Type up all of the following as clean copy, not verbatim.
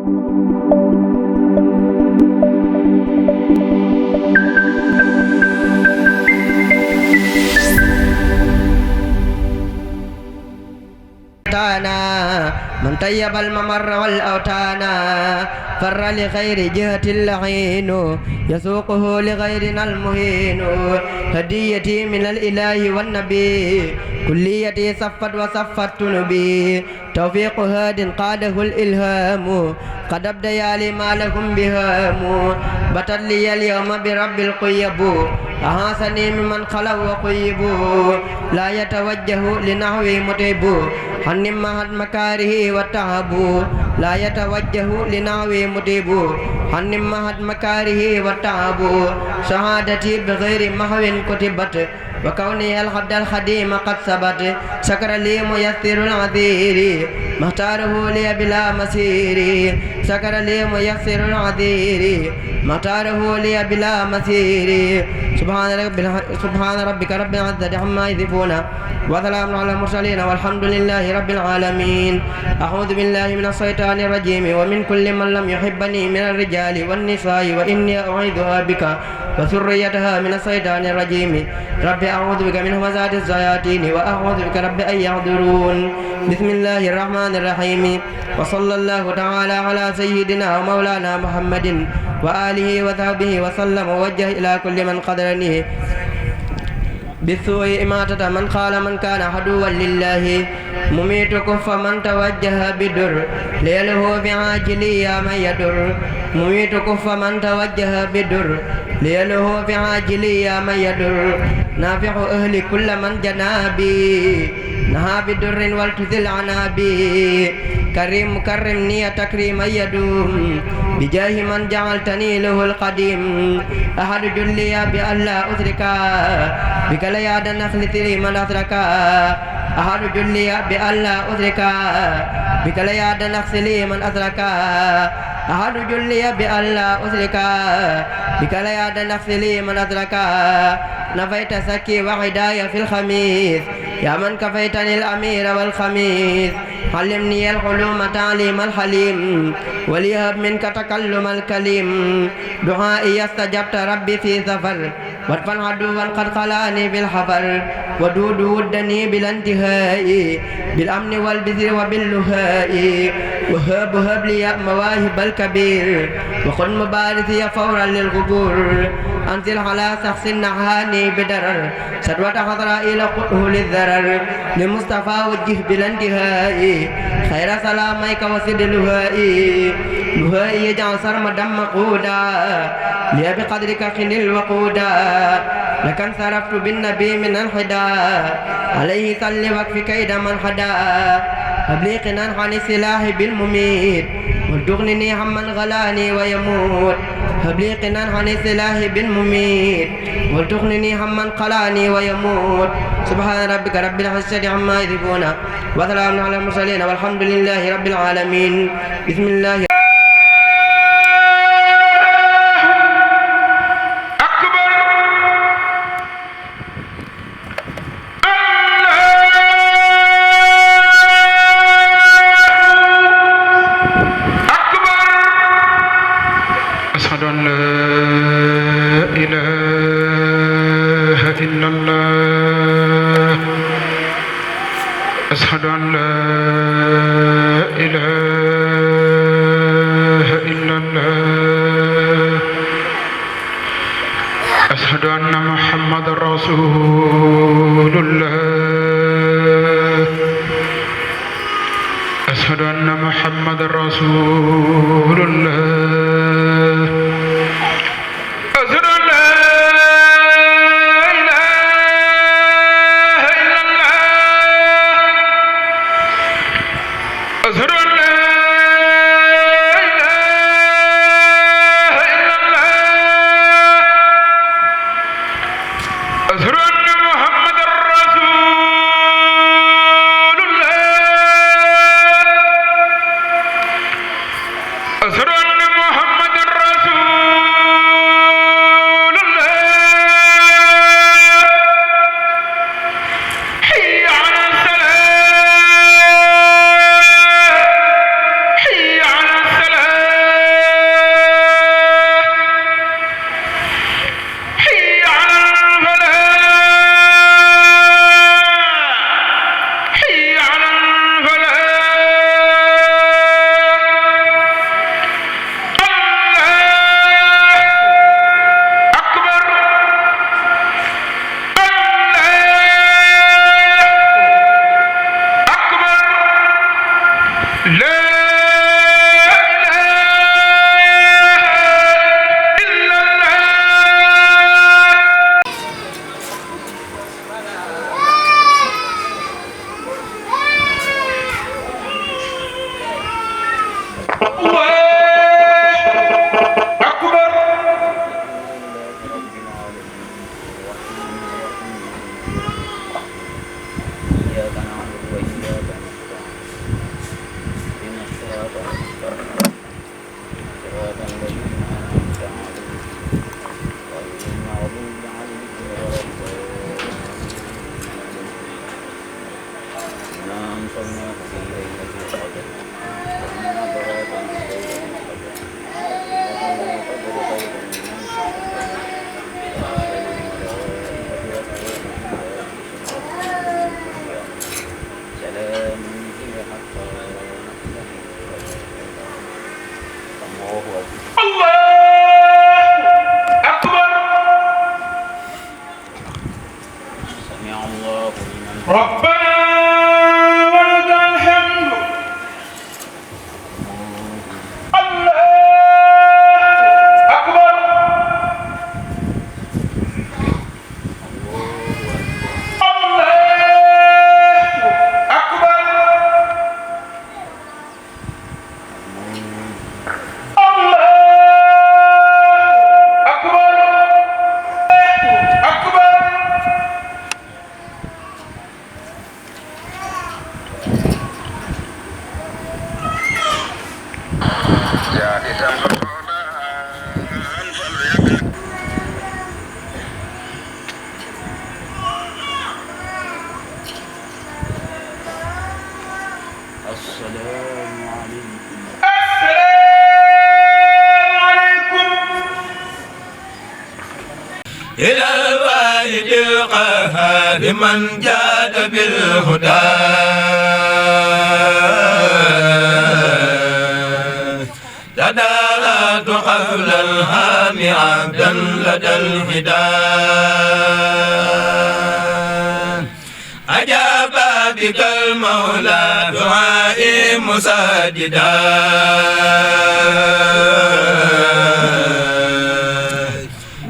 من طيب الممر والأوتانا فر لغير جهة اللعين يسوقه لغيرنا المهين هديتي من الإله والنبي كليتي صفت وصفت نبي توفيق هاد قاده الإلهام قد أبديا لي ما لهم بهام بتت لي اليوم برب القيب أحاسني ممن خلوا وقيبوا لا يتوجه لنحوي متيب حنم مهد مكاره والتعب لا يتوجه لنحوي متيب حنم مهد مكاره والتعب شهادتي بغير محو كتبت وكوني الحد الخديم قد ثبت شكر لي ميسر العذير مختاره لي بلا مسير شكر لي ميسر العذير مختاره لي بلا مسير سبحان ربك رب العزة عما يصفون وسلام على المرسلين والحمد لله رب العالمين. أعوذ بالله من الشيطان الرجيم ومن كل من لم يحبني من الرجال والنساء وإني أعيذها بك وذريتها من الشيطان الرجيم. رب أعوذ بك من همزات الشياطين وأعوذ بك رب أن يحضرون. بسم الله الرحمن الرحيم وصلى الله تعالى على سيدنا ومولانا محمد وآله وصحبه وسلم ووجه إلى كل من قدرني بالسوء إماتة من قال من كان عدوا لله مميت كف من توجه بدر ليله بعاجل يا من يدر مميت كف من توجه بدر ليله بعاجل يا من يدر نافع أهل كل من جنابي نهى بدر والتذل عنابي كريم كرمني تكريما يدوم بجاه من جعلتني له القديم أحد جلي بألا أدركا بك لياد النخل تري من أدركا أحد جلي بألا أدركا بك لياد النخل من أدركا أحد جلي بألا أدركا بك لياد النخل من أدركا نفيت سكي وعدايا في الخميس يا من كفيتني الأمير والخميس علمني العلوم تعليم الحليم وليهب منك تكلم الكليم دعائي استجبت ربي في سفر وادفن عدوا قد خلاني بالحفر ودود ودني بلا انتهاء بالأمن والبذر وباللهاء وهب لي مواهب الكبير وخذ مبارثي فورا للغبور أنزل على شخص نهاني بدرر سدوة حضرائيل قطه للذرر لمصطفى وجه بلا انتهاء خير سلاميك وسد لهائي يجعل سرمدا مقودا لي بقدرك خن الوقودا لك انصرفت بالنبي من الحدا عليه صل وكف كيد من حدا أبلي قنا عن السلاح بالمميت وتغنني عمن غلاني ويموت هبلي قنا عن السلاح بالمميت وتغنني عمن قلاني ويموت سبحان ربك رب العزة عما يصفون وسلام على المرسلين والحمد لله رب العالمين. بسم الله أشهد أن لا إله إلا الله أشهد أن محمد رسول الله أشهد أن محمد رسول الله السلام إلى الواحد القهار من جاد بالهدى تدارت قبل الهام عبدا لدى الهدى أجاب بك المولى دعائي مسددا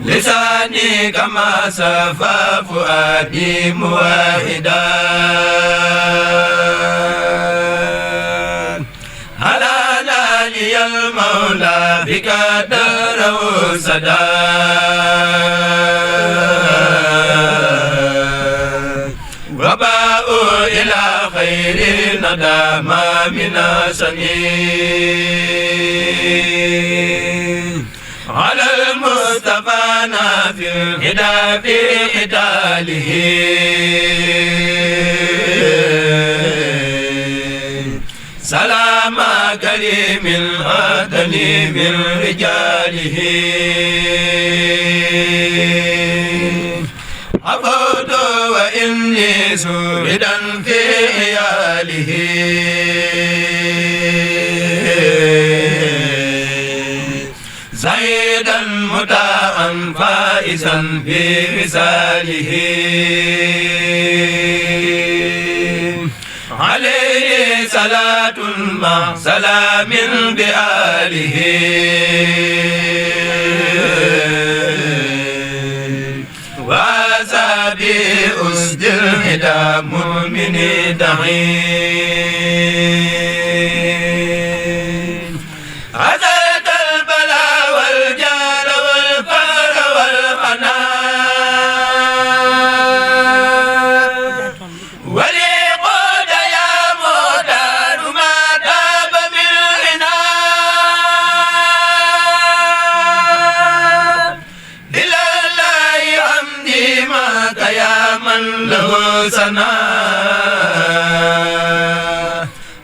لساني كما سفى فؤادي موحدا هلانا لي المولى بك دار سدا وباء إلى خير ندى ما من سنين على المصطفى نافي الهدى في قتاله سلام كريم هدني من رجاله عبد وإني سوردا في عياله زيدا متاعا فائزا في وصاله عليه صلاة مع سلام بآله وأصحابه أسد الهدى مؤمن دعين عزلت البلاء والجار والفار والخناء ولي قود يا مختار ما تاب من عناء إلى الله حمدي معك يا من له سناء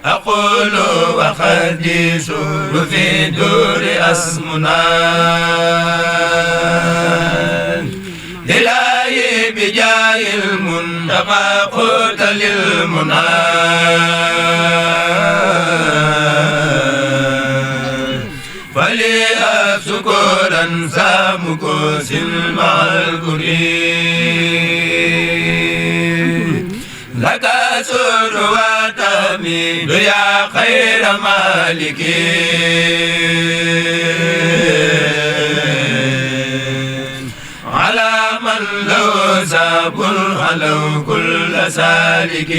أقول وخدي سور في دور أسمنا إلهي بجاه المنتقى قوت للمنى فليأب سكورا سامكوس مع الكريم لك سر وتميد يا خير مالك على من لو ساب علو كل سالك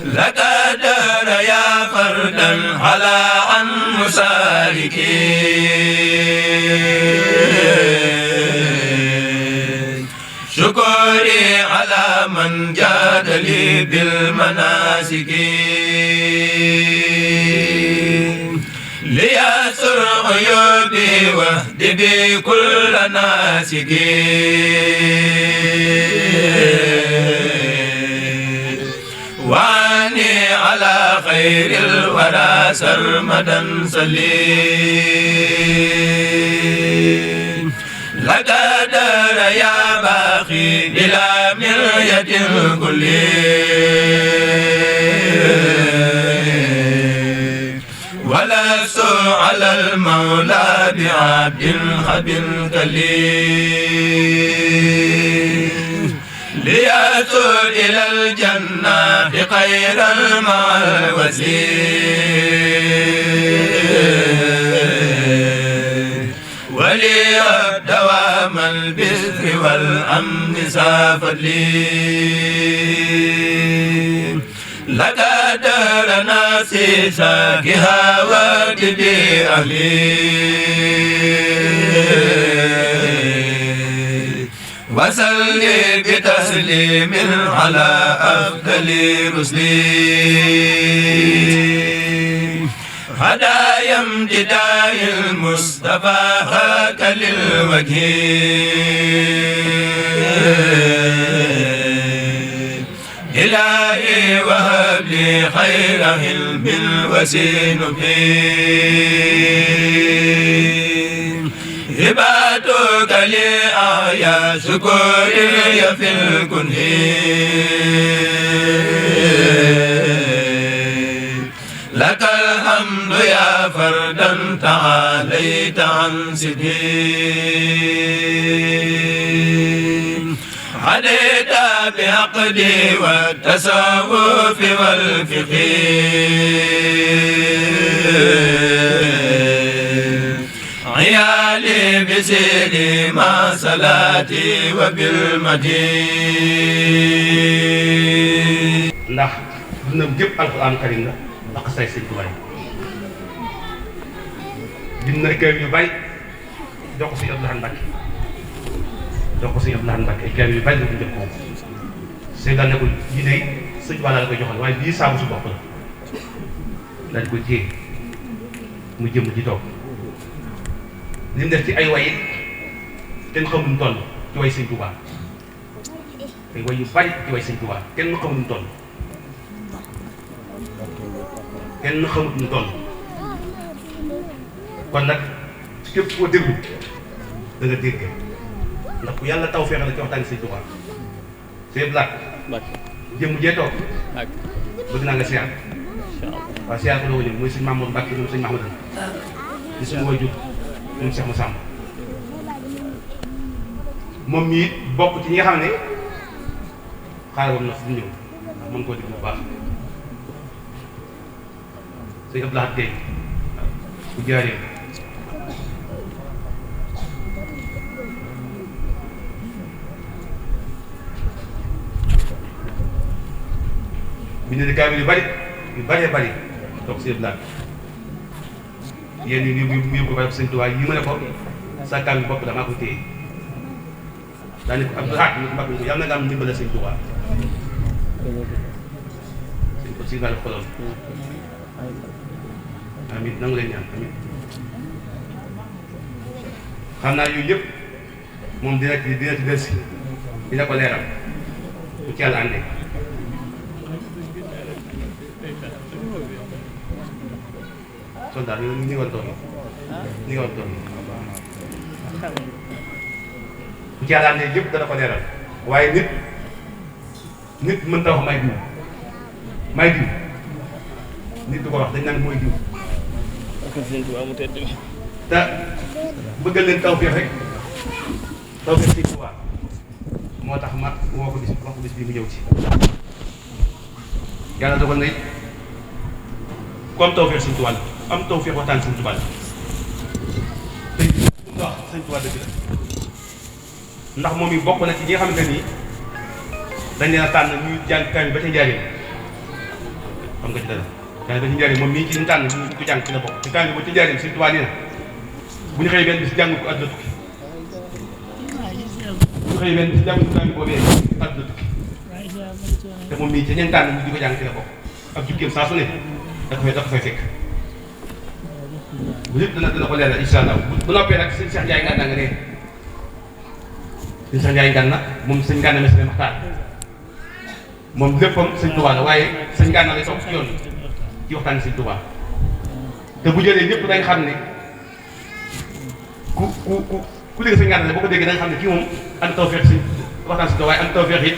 لك دار يا فردا على عن مسالك شكري على من جاد لي بالمناسك ليسر عيوبي واهد بي كل ناسك واني على خير الورى سرمدا سليم لك دار يا باخي بلا مرية الكل المولى بعبد خبير كليم ليأتوا إلى الجنة خير مع الوزير ولي دوام البر والأمن سافر لي لك درنا ساكها وكبي أهلي وسلي بتسليم على أفضل رسلي هدايا امتداء المصطفى هاك للوجه إلهي وهب لي خير علم وسين فيه هباتك لي آية شكري في الكنه لك الحمد يا فردا تعاليت عن سدين عديت بعقدي والتصوف والفقه عيالي بسيري مع صلاتي وبالمدين ndax dundam gépp alxuraan karim la ndax say sëñ Tuubaa bind na kër yu bari jox ko sëñ Abdou Lahad Mbacké jox ko sëñ Abdou Lahad Mbacké ay kër yu bari la ko jox ko sëñ daal ne ko lii de sëñ Tuubaa la koy joxal waaye bii saabu su bopp la daal ko téye mu jëm ci toog li mu def ci ay way it kenn xamul toll ci way sëñ Tuubaa ay way yu bari ci way sëñ Tuubaa kenn xamul toll kenn xamut ñu toll kon nag képp koo déglu da nga dégg ndax ku yàlla taw feexe la ci waxtaani sëñ Tuubaa sëñ Black jëmm jee toog bëgg naa nga siyaar waaw siyaar ko doo ñëw mooy sëñ Mamour Mbacke moom sëñ Mahmadou di suñu waajur moom Cheikh Massamba moom mii bokk ci ñi nga xam ne xaaral woon na fu ñëw ndax mën koo déglu bu baax sëñ Abdou Lahad Gueye bu jaaree bind kaamil yu bari toog sëñ Abdou Lahad yéen ñu yóbbu ko barab sëñ Tuubaa yi ma ne ko sa kaamil bopp damaa ko téye daane ko Abdou Lahad ñu ko mbagg ko yàlla na nga am ndimbal sëñ Tuubaa sëñ ko si nga def xoloon amit nangu leen ñaan amit xam naa yooyu yëpp moom dina ci delsi dina ko leeral bu ci yàlla àndee soldat ni war a toog ni nga war a toog bu ci yàlla àndee yëpp dana ko leeral waaye nit mën ta wax may diw nit du ko wax dañ naan mooy diw te bëggal leen tawfeex rek tawfeex Sëñ Tuubaa moo tax ma woo ko bis wax ko bis bii mu ñëw ci yàlla dogal na it comme tawfeex Sëñ Tuubaa la am tawfeex waxtaan Sëñ Tuubaa la te bu nga wax Sëñ Tuubaa dëgg la ndax moom yi bokk na ci ñi nga xamante nii dañ leen a tànn ñuy jàng kaamil ba ca njaareem xam nga ci dara kaamil ba ci njaareem moom mii ci ñu tànn ñu ko jàng ci la bokk ci kaamil ba ci njaareem Sëñ Tuubaa nee na bu ñu xëyee benn bis jàng ko àdduna tukki bu ñu xëyee benn bis jàng ko kaamil boobee àdduna tukki te moom mii ci ñeen tànn ñu di ko jàng ci la bokk ak jukkeem saa su ne da ko fay fekk bu lépp dana ko leeral incha allah bu noppee nag sëñ Cheikh Ndiaye Ngana nga ne sëñ Cheikh Ndiaye Ngana moom sëñ Ngana Messere Maxtaar moom léppam sëñ Tuubaa la waaye sëñ Ngana lay toog ci yoon ci waxtaani sëñ Tuubaa te bu jëlee ñëpp dañ xam ne ku dégg sëñ Ngana la boo ko déggee da nga xam ne kii moom am tawfeex si waxtaan si waaye am tawfeex it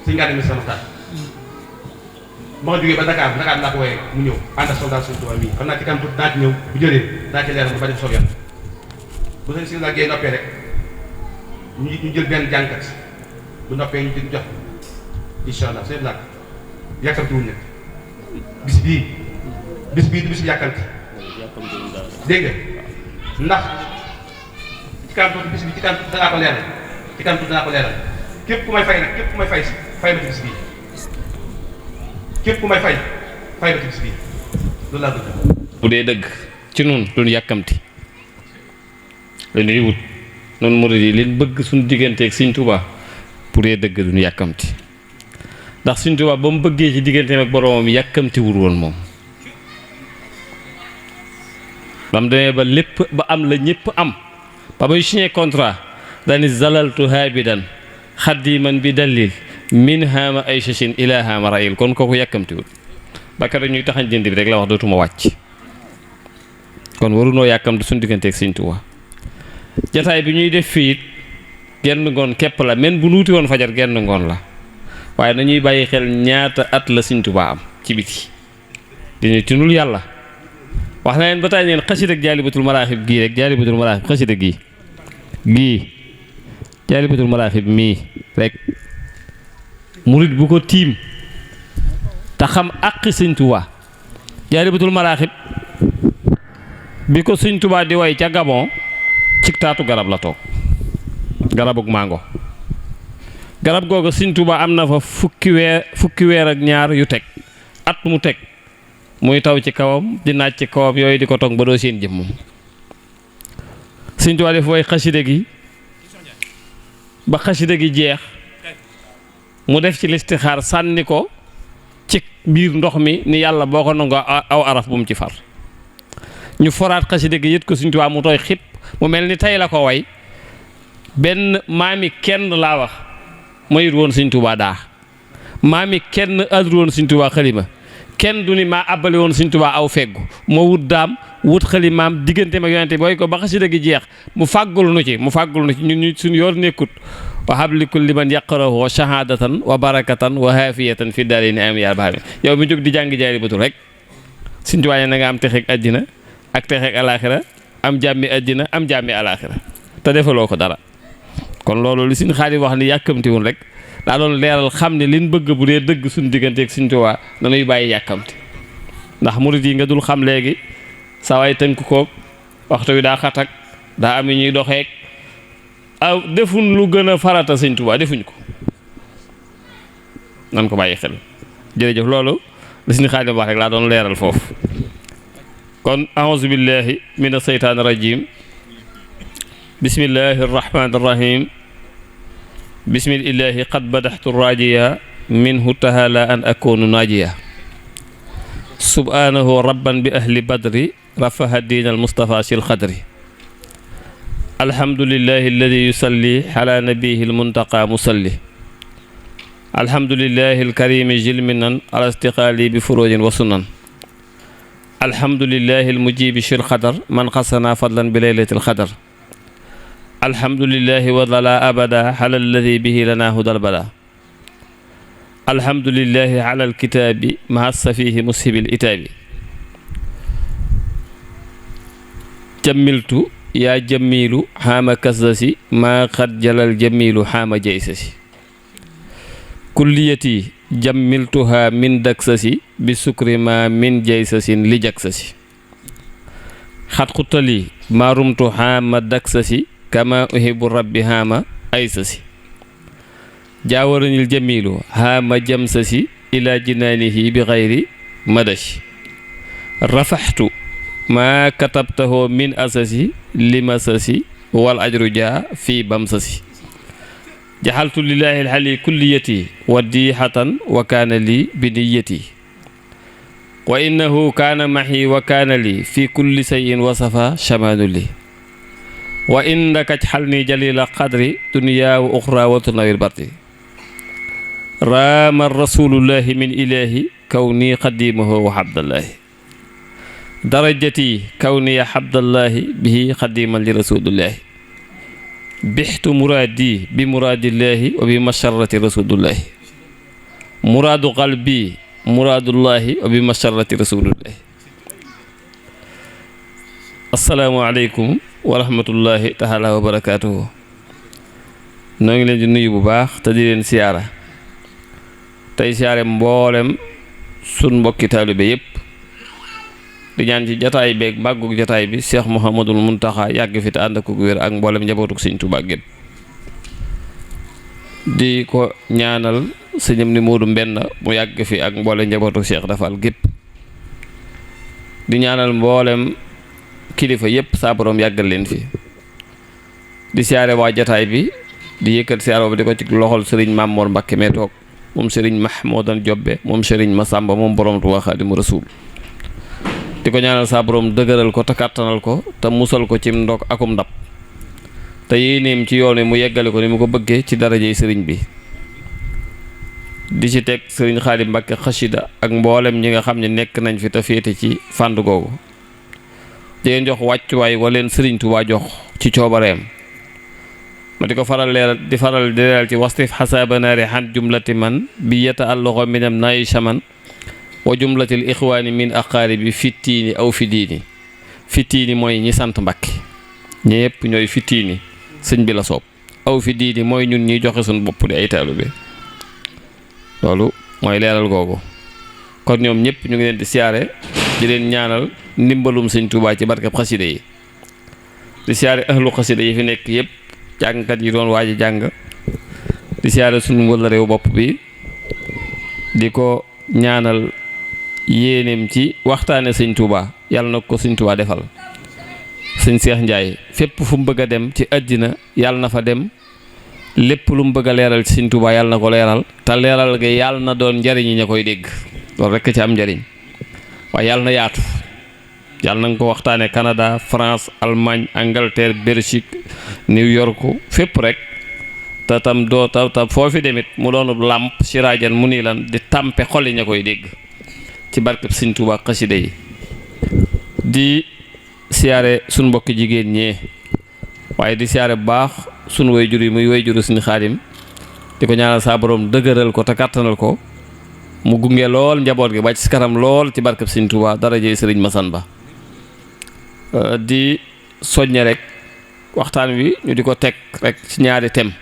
sëñ Ngana Messere Maxtaar ma nga jógee ba Dakar naa ko wooyee mu ñëw ànd ak soldat Sëñ Tuubaa mii xam naa ci kanam tuuti naa ci ñëw bu jëlee naa ci leeral bu bari soob yàlla bu sëñ si la gee noppee rek ñu jël benn jànkat bu noppee ñu jox incha allah sëñ Black yàkkamti wuñ nag bis bii du bis bi yàkkamti dégg nga ndax ci kanam tuuti bis bi ci kanam tuuti danaa ko leeral képp ku may fay nag képp ku may fay fay ma ci bis bii képp ku may fay ma ci bis bii loolu laa bëgg. bu dee dëgg ci nun duñu yàkkamti la ñuy wut noonu murid yi leen bëgg suñu digganteeg Sëñ Tuubaa bu dee dëgg duñu yàkkamti ndax Sëñ Tuubaa ba mu bëggee ci digganteem ak boroomam yàkkamti wul woon moom ba mu demee ba lépp ba am la ñëpp am ba muy signé contrat dani zalaltu haabidan xaddiman bi dalil min haama ay sachin ila haama rayil kon kooku yàkkamtiwul bakka ñuy taxañ jënd bi rek la wax dootuma wàcc kon warunoo yàkkamti suñu digganteeg Sëñ Tuubaa jataay bi ñuy def fii it genn ngoon képp la men bu nuuti woon fajar genn ngoon la waaye nañuy bàyyi xel ñaata at la Sëñ Tuubaa am ci biti diñu tinul yàlla wax na leen ba tey neen xasida ak jaalibatul maraaxib gii rek jaalibatul maraaxib xasida gii jaalibatul maraaxib mii rek murit bu ko tiim te xam àqi Sëñ Tuubaa jaalibatul maraaxib bi ko Sëñ Tuubaa di way ca Gabon ci taatu garab la toog garabug mango garab googu Sëñ Tuubaa am na fa fukki weer ak ñaar yu teg at mu teg muy taw ci kawam di naaj ci kawam yooyu di ko toog ba doo seen jëm moom Sëñ Tuubaa def way xaside gi ba xaside gi jeex mu def ci listixaar sànni ko ci biir ndox mi ni yàlla boo ko nangoo aw araf bu mu ci far ñu foraat xaside gi yët ko Sëñ Tuubaa mu tooy xip mu mel ni tey la ko way benn maami kenn laa wax mayut woon Sëñ Tuubaa daa maami kenn addu woon Sëñ Tuubaa xalima kenn du ni maa àbbale woon Sëñ Tuubaa aw feggu moo wut daam wut xalimaam diggante mag yonente booy ko ba xasida gi jeex mu fàggul nu ci ñun ñu suñu yoor nekkut wa habli kulli man yaqrahu shahadatan wa barakatan wa hafiyatan fi daarayni am yaa baami yow mi jóg di jàng jaalibatul rek Sëñ Tuubaa na nga am texeeg àddina ak texeeg alaaxira am jàmmi àddina am jàmmi alaaxira te defaloo ko dara kon loolu li Sëñ Xaadim wax ni yàkkamtiwul rek daa doon leeral xam ne liñ bëgg bu dee dëgg suñu digganteeg Sëñ Tuubaa dañuy bàyyi yàkkamti ndax murit yi nga dul xam léegi saa waay tënk koog waxtu wi daa xatak daa am ñuy doxeek aw defuñ lu gën a farata Sëñ Tuubaa defuñ ko nan ko bàyyi xel jërëjëf loolu li Sëñ Xaadim wax rek laa doon leeral foofu kon a'uuzu billahi mina seytaani rajim bismillahi arrahmani arrahim bismillahi qad badaxtu rajiya minhu tahala an akunu najiya subhanahu rabban bi ahli badri rafaha diin almustafa sil xadri alhamdulillahi alladi yusalli ala nabihi almuntaqa musalli alhamdulillahi alkarimi jilminan ala istiqaali bi furujin wa sunan alhamdulillahi almujibi shil xadar man xasana fadlan bi laylatil xadar alhamdulillahi wa dala abada ala alladi bihi lana hudal bada alhamdulillahi ala alkitaabi maha safihi mushibil itaabi jammiltu yaa jammilu xaama kasdasi maa xad jalal jammilu xaama jaysasi kulliyati jammiltuha min daksasi bi sukri ma min jaysasin li jaksasi xat xutali maarumtu xaama daksasi kama uhibbu rabbi xaama aysasi jaawaranil jamilu xaama jamsasi ila jinaanihi bi xayri madashi rafaxtu maa katabtahu min asasi limasasi wal ajru jaa fi bamsasi jaxaltu lillahi alxali kulliyati wa diixatan wa kaana li bi niyati wa innahu kaana maxi wa kaana li fi kulli sayin wasafa chamaanu li wa innaka jxalni jalila qadri duniyaa wa uxra wa tunawir barti raama rasulullahi min ilahi kawni xadimahu wa xabdallahi darajati kawniya xabdallahi bihi xadiman li rasulillahi bixtu muraadi bi muraadillahi wa bi masharati rasulillahi muraadu qalbi muraadullahi wa bi masharrati rasulillahi. assalaamu aleykum wa rahmatullahi taala wa barakaatuhu. noo ngi leen di nuyu bu baax te di leen siyaara tey siyaare mboolem sun mbokki taalibe yépp di ñaan ci jataay beeg màggug jataay bi Cheikh Mouhamadul Muntaxa yàgg fi te ànd ak wér ak mboolem njabootuk Sëñ Tuubaa gépp di ko ñaanal sëñam ni Moodu Mbenn mu yàgg fi ak mboolem njabootuk Cheikh Dafal gépp di ñaanal mboolem kilifa yépp saa borom yàggal leen fi di siyaare waa jataay bi di yëkkat siyaare ba di ko ci loxol sëriñ Mamoor Mbakke mee toog moom sëriñ Mahmoudan Jobbe moom sëriñ Masamba moom borom Tuubaa Xaadimu Rasuul di ko ñaanal saa borom dëgëral ko te kàttanal ko te musal ko ci ndog akum ndab te yéeneem ci yoon wi mu yeggale ko ni mu ko bëggee ci darajey sëriñ bi di ci teg sëriñ Xaadim Mbakke xasida ak mboolem ñi nga xam ne nekk nañ fi te féete ci fànn googu di leen jox wàccuwaay waleen sëriñ Tuubaa jox ci coobareem ma di ko faral di leeral ci wastif xasabanaari xan jumlati man bi yeta alloxo minam nayi chaman wa jumlatil ixwaani min aqaaribi fittiini aw fi diini fittiini mooy ñi sant Mbàkke ñépp ñooy fittiini sëñ bi la soob aw fi diini mooy ñun ñuy joxe suñu bopp di ay taalibe loolu mooy leeral googu kon ñoom ñëpp ñu ngi leen di siyaare di leen ñaanal ndimbalum Sëñ Tuubaa ci barkab xasida yi di siyaare ahlu xasida yi fi nekk yëpp jàngkat yi doon waaji jàng di siyaare suñu wala réew bopp bi di ko ñaanal yéeneem ci waxtaane Sëñ Tuubaa yàlla na ko Sëñ Tuubaa defal sëñ Seex Njaay fépp fu mu bëgg a dem ci àddina yàlla na fa dem lépp lu mu bëgg a leeral ci Sëñ Tuubaa yàlla na ko leeral te leeral ga yàlla na doon njariñ ña koy dégg loolu rekk ci am njariñ waaye yàlla na yaatu yàlla na nga ko waxtaane Canada France Allemagne Angleterre Belgique New York fépp rek te tam doo ta foofi demit mu doonu làmp siraajan mu nii lan di tàmpe xol yi ña koy dégg ci barkeb Sëñ Tuubaa xasida yi di siyaare suñ mbokki jigéen ñee waaye di siyaare bu baax suñ wayjur yi muy wayjuru Sëñ Xaadim di ko ñaanal saa borom dëgëral ko te kàttanal ko mu gunge lool njaboot gi ba ci kanam lool ci barkeb Sëñ Tuubaa darajey Sëriñ Masamba di soññe rek waxtaan wi ñu di ko teg rek ci ñaari thème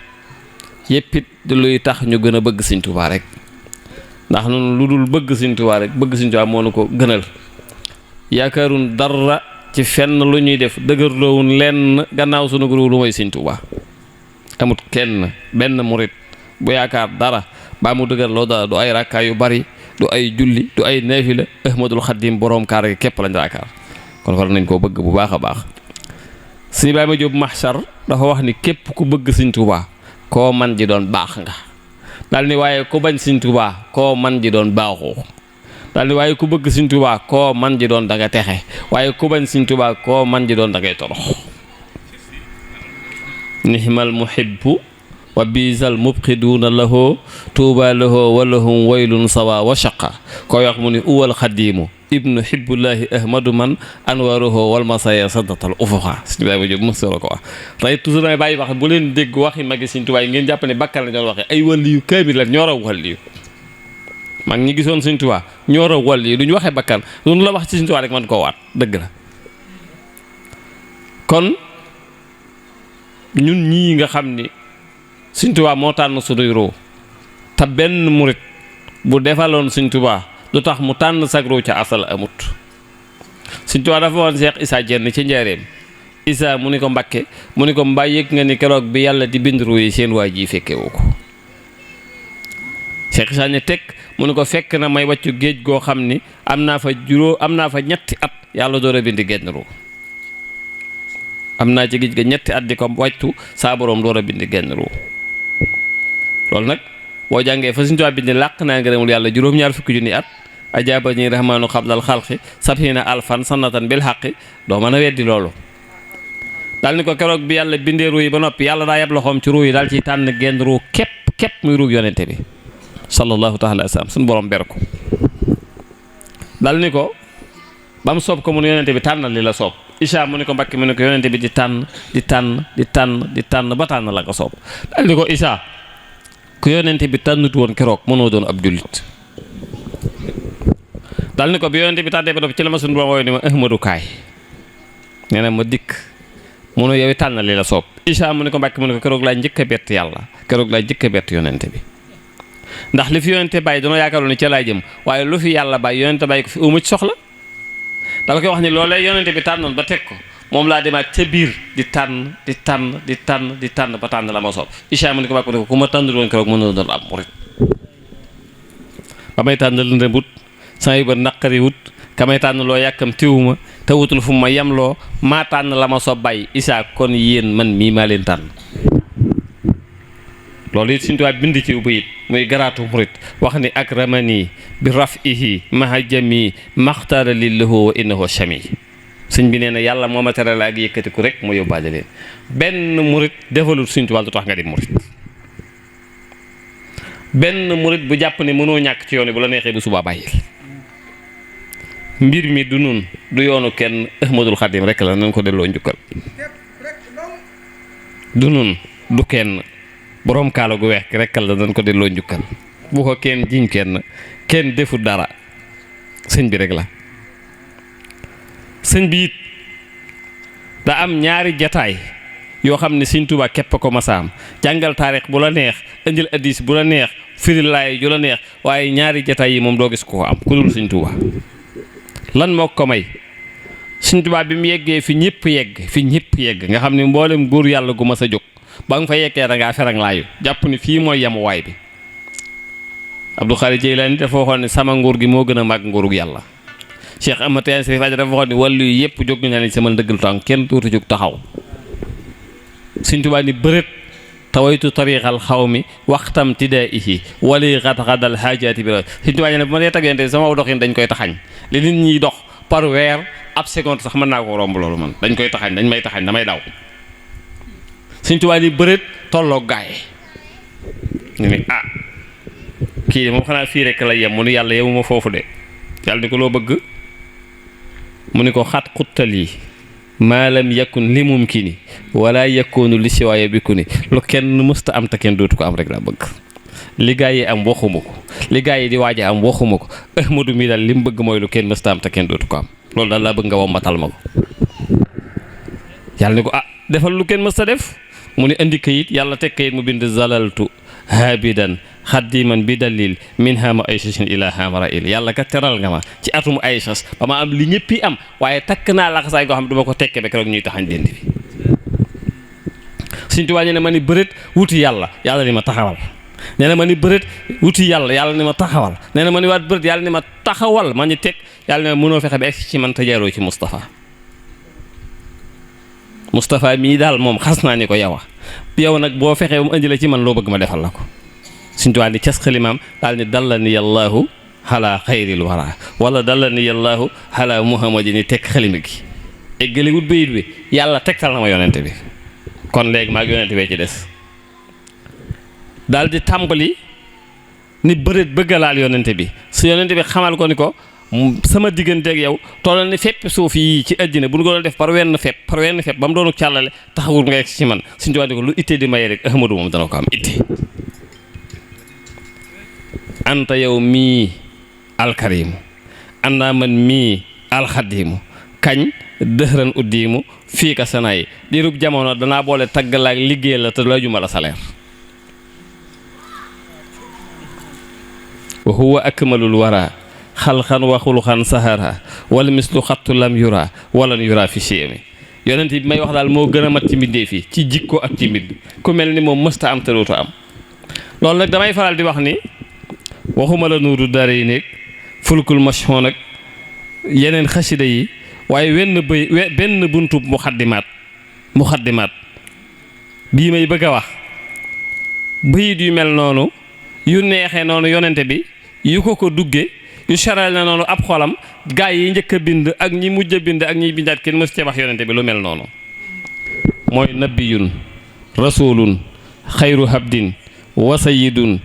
yépp it di luy tax ñu gën a bëgg Sëñ Tuubaa rek ndax noonu lu dul bëgg Sëñ Tuubaa rek bëgg Sëñ Tuubaa moo nu ko gënal yaakaarun dara ci fenn lu ñuy def dëgërloowun lenn gannaaw sunu guru lu mooy Sëñ Tuubaa amut kenn benn murit bu yaakaar dara baa mu dëgërloo dara du ay rakkaa yu bari du ay julli du ay naafila Ahmadul Xadim boroom kaar gi képp lañ yaakaar kon war nañ koo bëgg bu baax a baax Sëñ Ibrahima Jóob Mahsar dafa wax ni képp ku bëgg Sëñ Tuubaa koo man ji doon baax nga daal ni waaye ku bañ Sëñ Tuubaa koo man ji doon baaxoo daal ni waaye ku bëgg Sëñ Tuubaa koo man ji doon da nga texe waaye ku bañ Sëñ Tuubaa koo man ji doon da ngay torox nihmal muhibbu wa biisal mubxiduuna lahoo tuuba lahoo wa lahum waylun sawa wa shaqa koy wax mu ni uwal xadiimu ibnu hibbullahi ahmadu man anwaruhu wal masaya saddatal ufuxa Sëñ Ibrahima Jóob mësoro ko wax tey toujours damay bàyyi wax bu leen dégg waxi magi Sëñ Tuubaa yi ngeen jàpp ne bakkal la doon waxee ay wàlli yu kaamil la ñoo raw wàlli yu mag ñi gisoon Sëñ Tuubaa ñoo raw wàlli yu duñu waxee bakkal loolu la wax ci Sëñ Tuubaa rek man koo waat dëgg la kon ñun ñii nga xam ni Sëñ Tuubaa moo tànn sunuy roo te benn murit bu defaloon Sëñ Tuubaa lu tax mu tànn sag roo ca asal amut Sëñ Tuubaa dafa woon Cheikh Issa Diène ci njaareem Issa mu ni ko Mbàkke mu ni ko mbaa yëg nga ni keroog bi yàlla di bind roo yi seen waa ji fekke woo ko Cheikh Issa ne teg mu ni ko fekk na may wàccu géej goo xam ni am naa fa ñetti at yàlla door a bind genn roo am naa ci géej ga ñetti at di ko wàccu saa borom door a bind genn roo loolu nag boo jàngee fa Sëñ Tuubaa bind làq naa ngërëmul yàlla juróom-ñaar fukki junni at ajaaba ñi rahmaanu xablal xalqi sabhiina alfan sanatan bil xaqi doo mën a weddi loolu daal ni ko keroog bi yàlla bindee ruu yi ba noppi yàlla daa yeb loxoom ci ruu yi daal ciy tànn genn ruu képp muy ruu yonente bi sallallahu taala alayhi wa sallam suñu borom ber ko daal ni ko ba mu soob ko mun yonente bi tànnal li la soob Issa mu ni ko Mbàkke mu ni ko yonente bi di tànn ba tànn la ko soob daal ni ko Issa ku yonente bi tànnut woon keroog mënoo doon ab jullit dal ni ko bi yonente bi tànnee ba ci la ma sunu borom wooye ni ma Ahmadu kaay nee na ma dikk mu ne yow tànn li la soob Isa mu ne ko Mbàkke mu ne ko keroog laa njëkk a bett yàlla keroog laa njëkk a bett yonente bi ndax li fi yonente bàyyi dama yaakaaroon ni ca laa jëm waaye lu fi yàlla bàyyi yonente bàyyi ko fi uma ci soxla dala koy wax ni loolee yonente bi tànnoon ba teg ko moom laa demaat ca biir di tànn ba tànn la ma soob Isa mu ne ko Mbàkke mu ne ko ku ma tànnul woon keroog mën na doon am murit ba may tànn lëndëm wut sama ba naqari wut ka may tànn loo yàkkam tiwuma te wutul fu ma yemloo maa tànn la ma soob bàyyi Isa kon yéen man mii maa leen tànn loolu it Sëñ Tuubaa bind ci ubbi it muy garaatu murit wax ni akramani bi rafihi mahajami maxtaara lillahu wa innahu shami sëñ bi nee na yàlla moo ma terale ak yëkkatiku rek mu yóbbaale leen benn murit defalul Sëñ Tuubaa lu tax nga di murit benn murit bu jàpp ne mënoo ñàkk ci yoon bu la neexee bu subaa bàyyil mbir mi du nun du yoonu kenn Ahmadul Xadim rek la nañ ko delloo njukkal du nun du kenn boroom kaala gu weex ki rekkal la dañ ko delloo njukkal bu ko kenn jiñ kenn deful dara sëñ bi rek la sëñ bi it da am ñaari jataay yoo xam ne Sëñ Tuubaa képp ko masaam jàngal taarix bu la neex indil hadiis bu la neex firil laay ju la neex waaye ñaari jataay yi moom doo gis ko am ku dul Sëñ Tuubaa lan moo ko may Sëñ Tuubaa bi mu yeggee fi ñëpp yegg nga xam ne mboolem góor yàlla gu mas a jóg ba nga fa yeggee da ngaa ferang laayu jàpp ni fii mooy yemuwaay bi Abdul Xaadir Jeylaani dafa waxoon ne sama nguur gi moo gën a màgg nguurug yàlla Cheikh Ahmad Tijaan Sariif dafa waxoon ne wàllu yi yëpp jóg na ne sama ndëggalu tànk kenn tuuti jóg taxaw Sëñ Tuubaa ni bërët tawaytu tariqal xawmi waxtam tidaihi wali xat-xadal xaajaati bi Sëñ Tuubaa ne bu ma dee tag yonte sama doxin dañ koy taxañ li nit ñiy dox par weer ab seconde sax mën naa ko romb loolu man dañ koy taxañ dañ may taxañ damay daw Sëñ Tuubaa ni bërët tolloo gaaye ñu ni kii de moom xanaa fii rek la yem mu ni yàlla yemuma foofu de yàlla ni ko loo bëgg mu ni ko xat xuttal maa lam yakun li mumkini wala yakunu li siwaaya biku ni lu kenn mësta am te kenn dootu ko am rek laa bëgg li gaa yi am waxuma ko li gaa yi di waaja am waxuma ko Ahmadu mi daal li mu bëgg mooy lu kenn mësta am te kenn dootu ko am loolu daal laa bëgg nga wombatal ma ko yàlla ni ko defal lu kenn mësta def mu ni indi kayit yàlla teg kayit mu bind zalaltu habidan xaddiman bi dalil min hama ayshasin ila hama rail yàlla ka teral nga ma ci atum ayshas ba ma am li ñëppi am waaye takk naa laxasaay goo xam ne duma ko tekke ba keroog ñuy taxañ dend bi Sëñ Tuubaa ne ma ni bërët wuti yàlla ni ma taxawal nee na ma ni bërët wuti yàlla ni ma taxawal nee na ma ni waat bërët yàlla ni ma taxawal ma ni teg yàlla ne ma mënoo fexe ba egsi ci man te jaaroo ci Moustapha mii daal moom xas naa ni ko yow nag boo fexee mu indi la ci man loo bëgg ma defal la ko Sëñ Tuubaa ni cas xalimaam daal ni dalla ni yàllaahu xalaa xayril wara wala dalla ni yàllaahu xalaa muhammadi ni teg xalima gi eggali wut bayit bi yàlla tegtal na ma yonente bi kon léegi maa ngi yonente bee ci des daal di tàmbali ni bëreet bëgga laal yonente bi su yonente bi xamal ko ni ko sama digganteeg yow tollal ni fépp suuf yi ci àddina bu ñu ko doon def par wenn fépp ba mu doonu càllale taxawul nga yegg ci man Sëñ Tuubaa ni ko lu ittee di maye rek Ahmadu moom dana ko am ittee anta yow mii alkarimu anda man mii alxadimu kañ dëxëran uddiimu fii ka sanayi diirub jamono danaa boole taggalaak liggéey la te laajuma la salaire wa huwa akmalul wara xalxan wa xuluxan sahara wala mislu xattu lam yura walan yura fi siemi yonent bi may wax daal moo gën a mat ci mbindéef yi ci jikko ak ci mbind ku mel ni moom mësta am te dootu am loolu nag damay faral di wax ni waxuma la nuuru dara yi néeg fulkul mashhoon ak yeneen xasida yi waaye benn buntub muxaddimaat bii may bëgg a wax bayit yu mel noonu yu neexee noonu yonente bi yu ko dugge yu saral na noonu ab xolam gaa yi njëkk a bind ak ñi mujj a bind ak ñiy bindaat kenn mës cee wax yonente bi lu mel noonu mooy nabiyun rasulun xayru habdin wa sayidun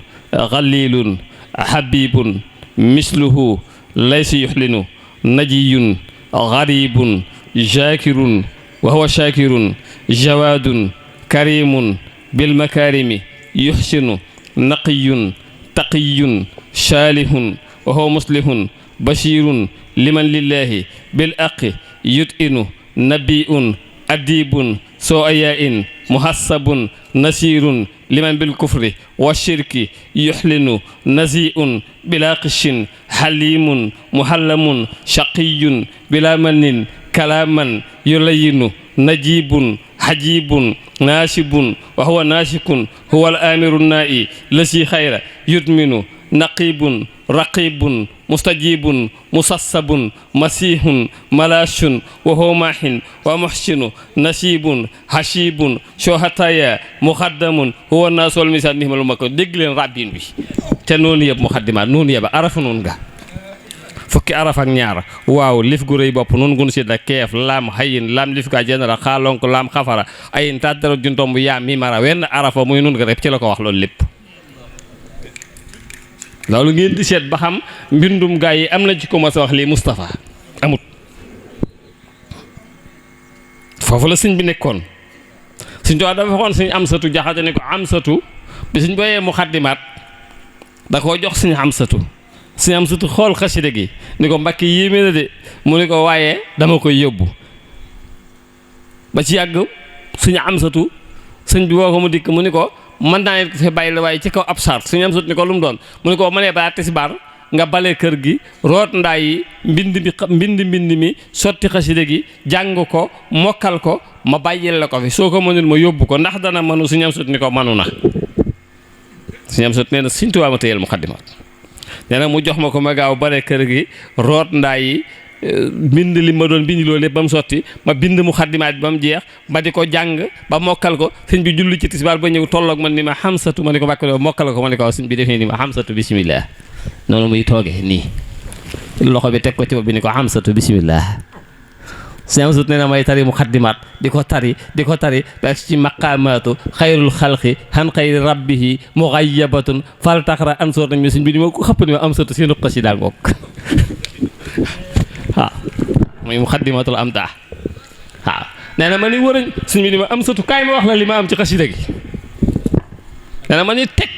xalilun habibun misluhu laysa yuxlinu najiyun garibun jakirun wa huwa shakirun jawadun karimun bilmakarimi yuxsinu naqiyun taqiyun saalihun wa huwa muslihun bashirun liman lillahi bil aqi yut'inu nabiun adibun soo ayain muhassabun nasirun liman bil kufri wa shirki yuhlinu naziun bila qishin halimun muhallamun shaqiyun bila manin kalaman yulayinu najibun hajibun naashibun wa huwa naashikun huwa al amiru naa'i lasi xayra yudminu naqibun raqibun mustajibun musassabun masihun malashun wa huwa mahin wa muhsinu nasibun hashibun shohataya muxaddamun huwa naasu wal misaan nihmal makko dégg leen rabbin bi te noonu yëpp muxaddimaat noonu yëpp arafa noonu nga fukki araf ak ñaar waaw lif gu rëy bopp noonu gun sidda keef laam hayin laam lif ga jenera xaalonk laam xafara ayin taddara juntomb yaa mi mara wenn arafa muy nun nga rek ci la ko wax loolu lépp loolu ngeen di seet ba xam mbindum gaa yi am na ci ko ma sa wax lii Moustapha amut foofu la sëñ bi nekkoon sëñ Tuubaa dafa waxoon sëñ Amsatu Jaxate ne ko Amsatu bi sëñ boyee muxaddimaat da koo jox sëñ Amsatu sëñ Amsatu xool xasida gi ni ko Mbàkke yéeme na de mu ne ko waaye dama koy yóbbu ba ci yàgg sëñ Amsatu sëñ bi woo ko mu dikk mu ni ko mën naa fi bàyyi la waaye ci kaw ab sart sëñ Amsatu ni ko lu mu doon mu ne ko mënee balaa tisbaar nga bale kër gi root ndaa yi mbind mi sotti xasida gi jàng ko mokkal ko ma bàyyil la ko fi soo ko mënul ma yóbbu ko ndax dana mënu sëñ Amsatu ni ko mënu na sëñ Amsatu nee na sëñ Tuubaa ma téyel muxaddimaat nee na mu jox ma ko ma gaaw bale kër gi root ndaa yi bind li ma doon bind loolu lépp ba mu sotti ma bind muxaddimaat bi ba mu jeex ba di ko jàng ba mokkal ko sëñ bi julli ci tisbaar ba ñëw tolloog man ni ma Xamsatu ma ni ko Mbàkke mokkal ko ma ni ko sëñ bi def ni ma Xamsatu bismillah noonu muy toogee nii loxo bi teg ko ci bopp bi ni ko Xamsatu bismillah sëñ Amsatu nee na may tari muxaddimaat di ko tari ba ci maqaamaatu xayrul xalqi han xayri rabbihi muxayyabatun fal taxra ansoor nañ mi sëñ bi ni ma ko xëpp ni ma Amsatu si nuqa si daa ngoog waaw muy muxaddimatul am daa waaw nee na ma ni wërañ sëñ bi ni ma Amsatu kaay ma wax la li ma am ci xasida gi nee na ma ni teg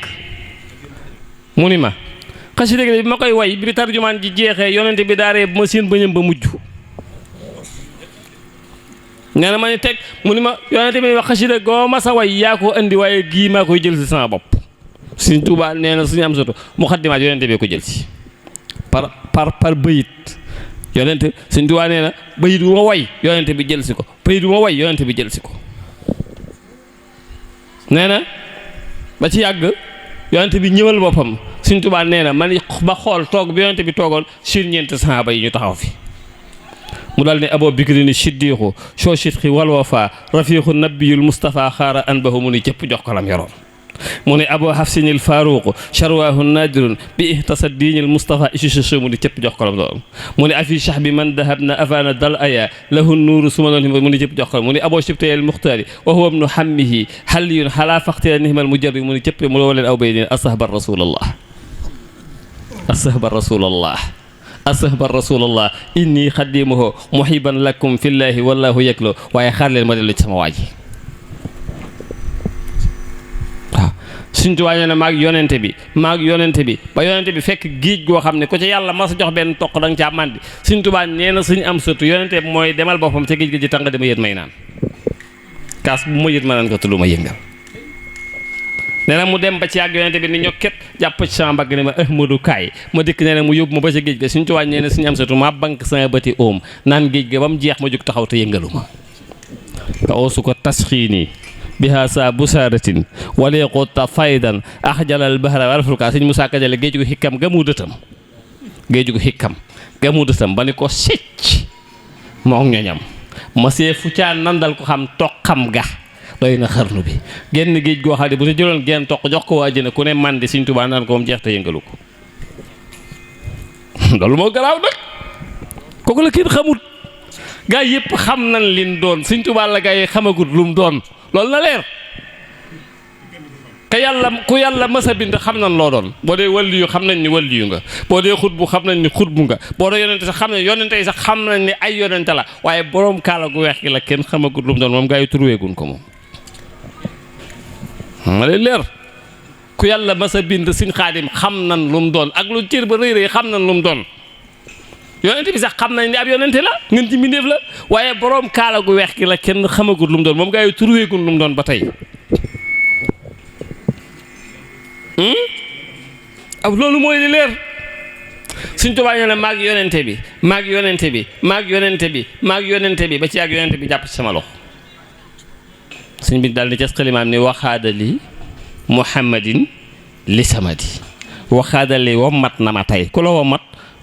mu ni ma xasida gi bi ma koy way bi tarjumaan ji jeexee yonente bi daaree bu ma seen bëñam ba mujj nee na ma ni teg mu ni ma yonente bi wax xasida goo ma sa way yaa ko andi waaye gii maa koy jël si sama bopp sëñ Tuubaa nee na sëñ Amsatu muxaddimaat yonente bi ko jël si par bëyit yonente sëñ Tuubaa nee na bayit wu ma way yonente bi jël si ko bayit wu ma way yonente bi jël si ko nee na ba ci yàgg yonente bi ñëwal boppam sëñ Tuubaa nee na man ba xool toog bi yonente bi toogoon sur ñeenti sahaaba yi ñu taxaw fi mu daal ne Abu Bakrin siddiqu soo sidqi wal wafa rafiqu nabiyul Mustafa xaara an bahu mu ni cëpp jox ko lam yoroon mu ne Abu Hafsinil Faaruqu sharwaahu naadirun bi ihtasa diinil Mustafa ishisu mu ni cëpp jox ko lam doon mu ne afi shahbi man dahab na afana dal aya lahu nuuru suma doon mu ni cëpp jox ko mu ne Abu Shibtayil Muxtaari wa huwa ibnu hammihi xalliyun xalaa faxtira nihmal mujarri mu ni cëpp mu leen aw bay ne asahba rasulallah asahba rasulallah inni xadimuhu muhiban lakum fillahi wallahu yaklo waaye xaar leen ma dellu ci sama waaji waaw Sëñ Tuubaa nee na maag yonente bi ba yonente bi fekk géej goo xam ne ku ci yàlla ma sa jox benn toq da nga caa màndi Sëñ Tuubaa nee na Sëñ Amsatu yonente bi mooy demal boppam ca géej gi ji tàng dama yët may naan kaas bu ma yët ma naan ko tullu ma yëngal nee na mu dem ba ci yàgg yonente bi ni ñokket jàpp ci sama mbagg ne ma Ahmadu kaay ma dikk nee na mu yóbbu ma ba ca géej ga Sëñ Tuubaa nee na Sëñ Amsatu ma banque sama bëti oom naan géej ga ba mu jeex ma jóg taxaw te yëngalu ma ka oosu ko tasxiini biha sa busaaratin waleeqota faydan axjalal bahra walfulka Sëñ Musaa Ka jale géej gu xikkam ga mu dëtam ba ni ko secc moom ñoñam ma see fu caa nandal ko xam toqam ga doy na xarnu bi genn géej goo xam ne bu ñu jëloon genn toq jox ko waa jëne ku ne mandi Sëñ Tuubaa naan ko moom jeex te yëngalu ko loolu moo garaaw nag kooku la kenn xamut gaa yëpp xam nañ liñ doon Sëñ Tuubaa la gaa yi xamagut lu mu doon loolu na leer te ku yàlla masa bind xam nañ loo doon boo dee waliyu xam nañ ni waliyu nga boo dee xutbu xam nañ ni xutbu nga boo dee yonente sax xam nañ yonente yi sax xam nañ ni ay yonente la waaye boroom kaala gu weex gi la kenn xamagut lu mu doon moom gaa yi turuweegun ko moom ma lay leer ku yàlla masa bind Sëñ Xaadim xam nañ lu mu doon ak lu cër ba rëy rëy xam nañ lu mu doon yonente bi sax xam nañ ne ab yonente la ngeen ci mbindeef la waaye boroom kaala gu weex gi la kenn xamagul lu mu doon moom gaa yi turweegul lu mu doon ba tey ab loolu mooy li leer Sëñ Tuubaa nee na maag yonente bi maag yonente bi maag yonente bi maag yonente bi ba ci ak yonente bi jàpp ci sama loxo sëñ bi daal di ca xalimaam ni waxaadali muhammadin li samadi waxaadali wommat na ma tey ku la wommat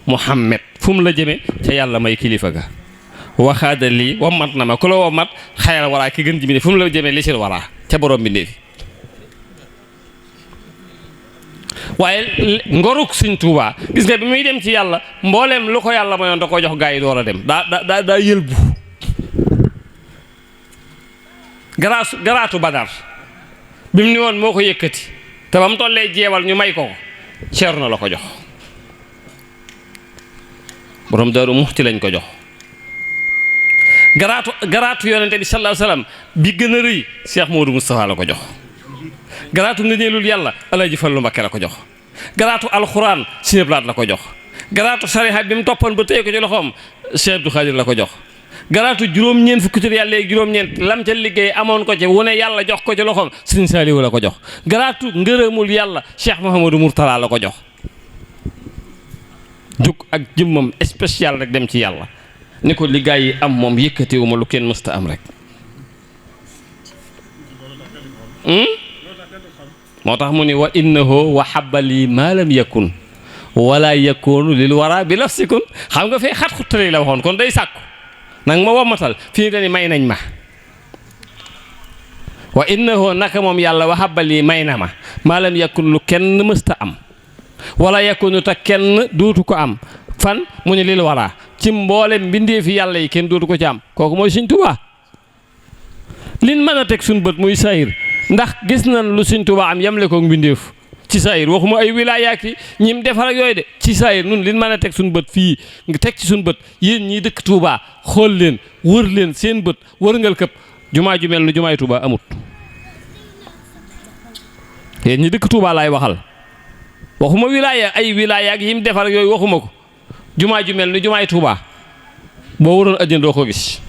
muhammad fu mu la jëme ca yàlla may kilifa ga waxaadali wommat na ma ku la wommat xayal waraa ki gën ji bi ne fu mu la jëme li sil waraa ca borom bi ndéefi waaye ngoruk Sëñ Tuubaa gis nga bi muy dem ci yàlla mbooleem lu ko yàlla mayoon da ko jox gaa yi door a dem daa yëlbu garaatu Badar bi mu ni woon moo ko yëkkati te ba mu tollee jeewal ñu may ko Ceerno la ko jox borom Daaru Muxti lañ ko jox garaatu yonente bi sallallahu alayhi wasallam bi gën a rëy Cheikh Modou Moustapha la ko jox garaatu ngëneelul yàlla Alaaji Fallu Mbakke la ko jox garaatu alxuraan Sëñ Blaat la ko jox garaatu sariha bi mu toppoon ba téye ko ci loxoom Cheikh Abdou Khadir la ko jox garaatu juróom-ñeent fukki tur yàlla juróom-ñeent lam ca liggéey amoon ko ci wu ne yàlla jox ko ci loxoom Sëñ Saaliwu la ko jox garaatu ngërëmul yàlla Cheikh Mouhamadou Mourtala la ko jox jug ak jëmmam spécial rek dem ci yàlla ni ko li gaa yi am moom yëkkatiwuma lu kenn mësta am rek moo tax mu ni wa innahu wa habali ma lam yakun wala yakunu lil wara bi lafsikun xam nga fee xat xuttale la waxoon kon day sàkku nag ma wommatal fii dani may nañ ma wa innahu naka moom yàlla wa habali may na ma lam yakun lu kenn mësta am wala yakunu te kenn dootu ko am fan mu ni lil wara ci mboole mbindee fi yàlla yi kenn dootu ko ci am kooku mooy Sëñ Tuubaa liñ mën a teg suñ bët muy saayir ndax gis nañ lu Sëñ Tuubaa am yemle ko mbindeef ci saayir waxuma ay wilaya ki ñim defar ak yooyu de ci saayir nun liñ mën a teg suñu bët fii nga teg ci suñu bët yéen ñii dëkk Touba xool leen wër leen seen bët wërngal këpp jumaa ju mel ni jumaay Touba amut yéen ñi dëkk Touba laay waxal waxuma wilaya ay wilaya ak yim defar ak yooyu waxuma ko jumaa ju mel ni jumaay Touba boo waroon àjjana doo ko gis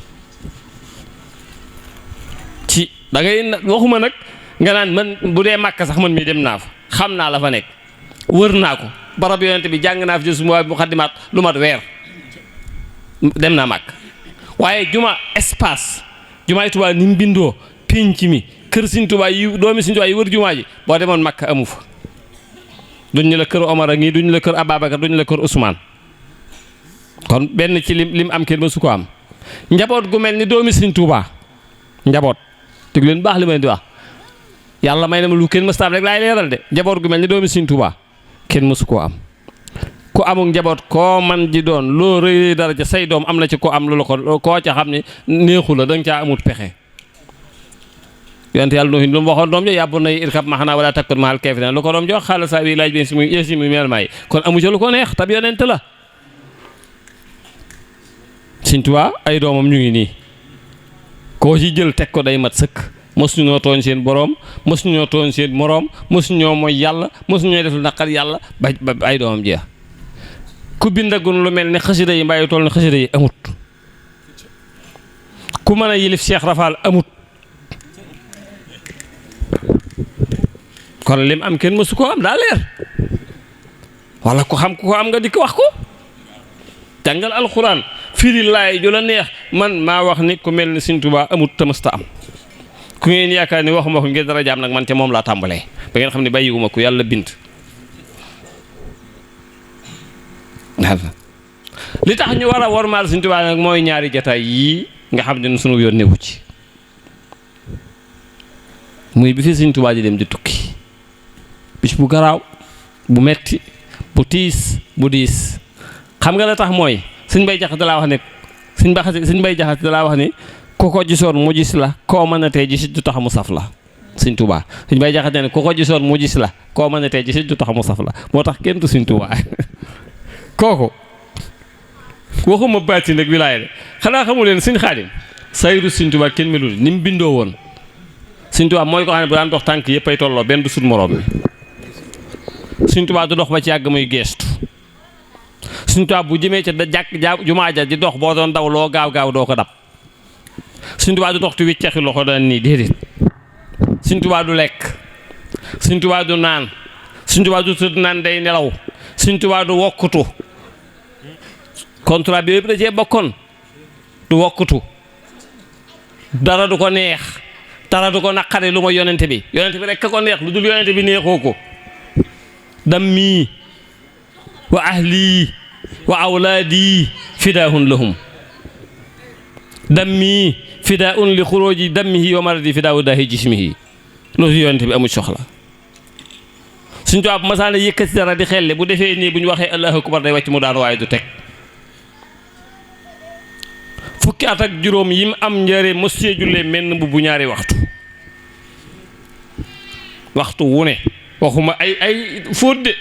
ci da ngay waxuma nag nga naan man bu dee Màkka sax man mii dem naa fa xam naa la fa nekk wër naa ko barab yonent bi jàng naa fi ci suma muxaddimaat lu mat weer dem naa Màkka waaye juma espace jumaay Tuubaa ni mu bindoo pénc mi kër Sëñ Tuubaa yi doomi Sëñ Tuubaa yi wër jumaa ji boo demoon Màkka amu fa duñ ñu la kër Omar a ngi duñ la kër Ababacar duñ la kër Ousmane kon benn ci lim am kenn ma su ko am njaboot gu mel ni doomi Sëñ Tuubaa njaboot dégg leen baax li ma leen di wax yàlla may na ma lu kenn mësta am rek laay leeral de njaboot gu mel ni doomi Sëñ Tuubaa kenn mësu koo am ku amul njaboot koo man di doon loo rëy daraja say doom am na ci ko am lu la ko koo ca xam ne neexu la danga caa amut pexe yonent yàlla noohin lu mu waxoon doom jo yàbbu nay irkab maxanaa wala takkun mahal kaafiriin lu ko doom jo xaala saa wi laaj bi si muy mel may kon amu ca lu ko neex tab yonent la Sëñ Tuubaa ay doomam ñu ngi nii koo ci jël teg ko day mat sëkk mosuñu ñoo tooñ seen boroom mosuñu ñoo tooñ seen moroom mosuñu ñoo mooy yàlla mosuñu ñoo def lu naqar yàlla ba ay doomam jeex ku bindagun lu mel ni xasida yi mbàyyi toll ni xasida yi amut ku mën a yilif Cheikh Rafal amut kon lim am kenn mësu koo am daa leer wala ku xam ku ko am nga dikk wax ko jàngal alxuraan firi laay ju la neex man maa wax ni ku mel ni Sëñ Tuubaa amut te mësta am ku ngeen yaakaar ni waxuma ko ngeen dara jaam nag man ca moom laa tàmbalee ba ngeen xam ne bàyyiwuma ko yàlla bind li tax ñu war a wormaal Sëñ Tuubaa nag mooy ñaari jataay yii nga xam ne sunu yoon newu ci muy bi fi Sëñ Tuubaa di dem di tukki bis bu garaaw bu metti bu tiis bu diis xam nga la tax mooy Sëñ Bay Jaxate dalaa wax ne Sëñ Bay Jaxate dalaa wax ni ku ko gisoon mu gis la koo mën a tey gis du tax mu saf la Sëñ Tuubaa Sëñ Bay Jaxate ne ku ko gisoon mu gis la koo mën a tey gis du tax mu saf la moo tax kenn du Sëñ Tuubaa kooku waxuma baatin rek wilaaya de xanaa xamu leen Sëñ Xaadim sayru Sëñ Tuubaa kenn melul ni mu bindoo woon Sëñ Tuubaa mooy ko xam ne bu daan dox tànk yëpp ay tolloo benn du sut moroom mi Sëñ Tuubaa du dox ba ci yàgg muy geestu Sëñ Tuubaa bu jëmee ca da jàkk jumaa ja di dox boo doon daw loo gaaw gaaw doo ko dab Sëñ Tuubaa du dox tu wiccaxi loxo daan nii déedéet Sëñ Tuubaa du lekk Sëñ Tuubaa du naan Sëñ Tuubaa du tëdd naan day nelaw Sëñ Tuubaa du wokkutu contrat bi yëpp da cee bokkoon du wokkutu dara du ko neex dara du ko naqari lu ma yonente bi rekk ko neex lu dul yonente bi neexoo ko dammi wa ahli wa awlaadi fidaahun lahum dammi fidaahun li xuróoji dammihi wa maradi fidaahu daahi jismihi loolu yonente bi amul soxla Sëñ Tuubaa bu masaana yëkkati dara di xelle bu defee nii bu ñu waxee allahu akbar day wàcc mu daan waaye du teg fukki at ak juróom yi mu am njëre mosee jullee menn bu ñaari waxtu wu ne waxuma ay fóot de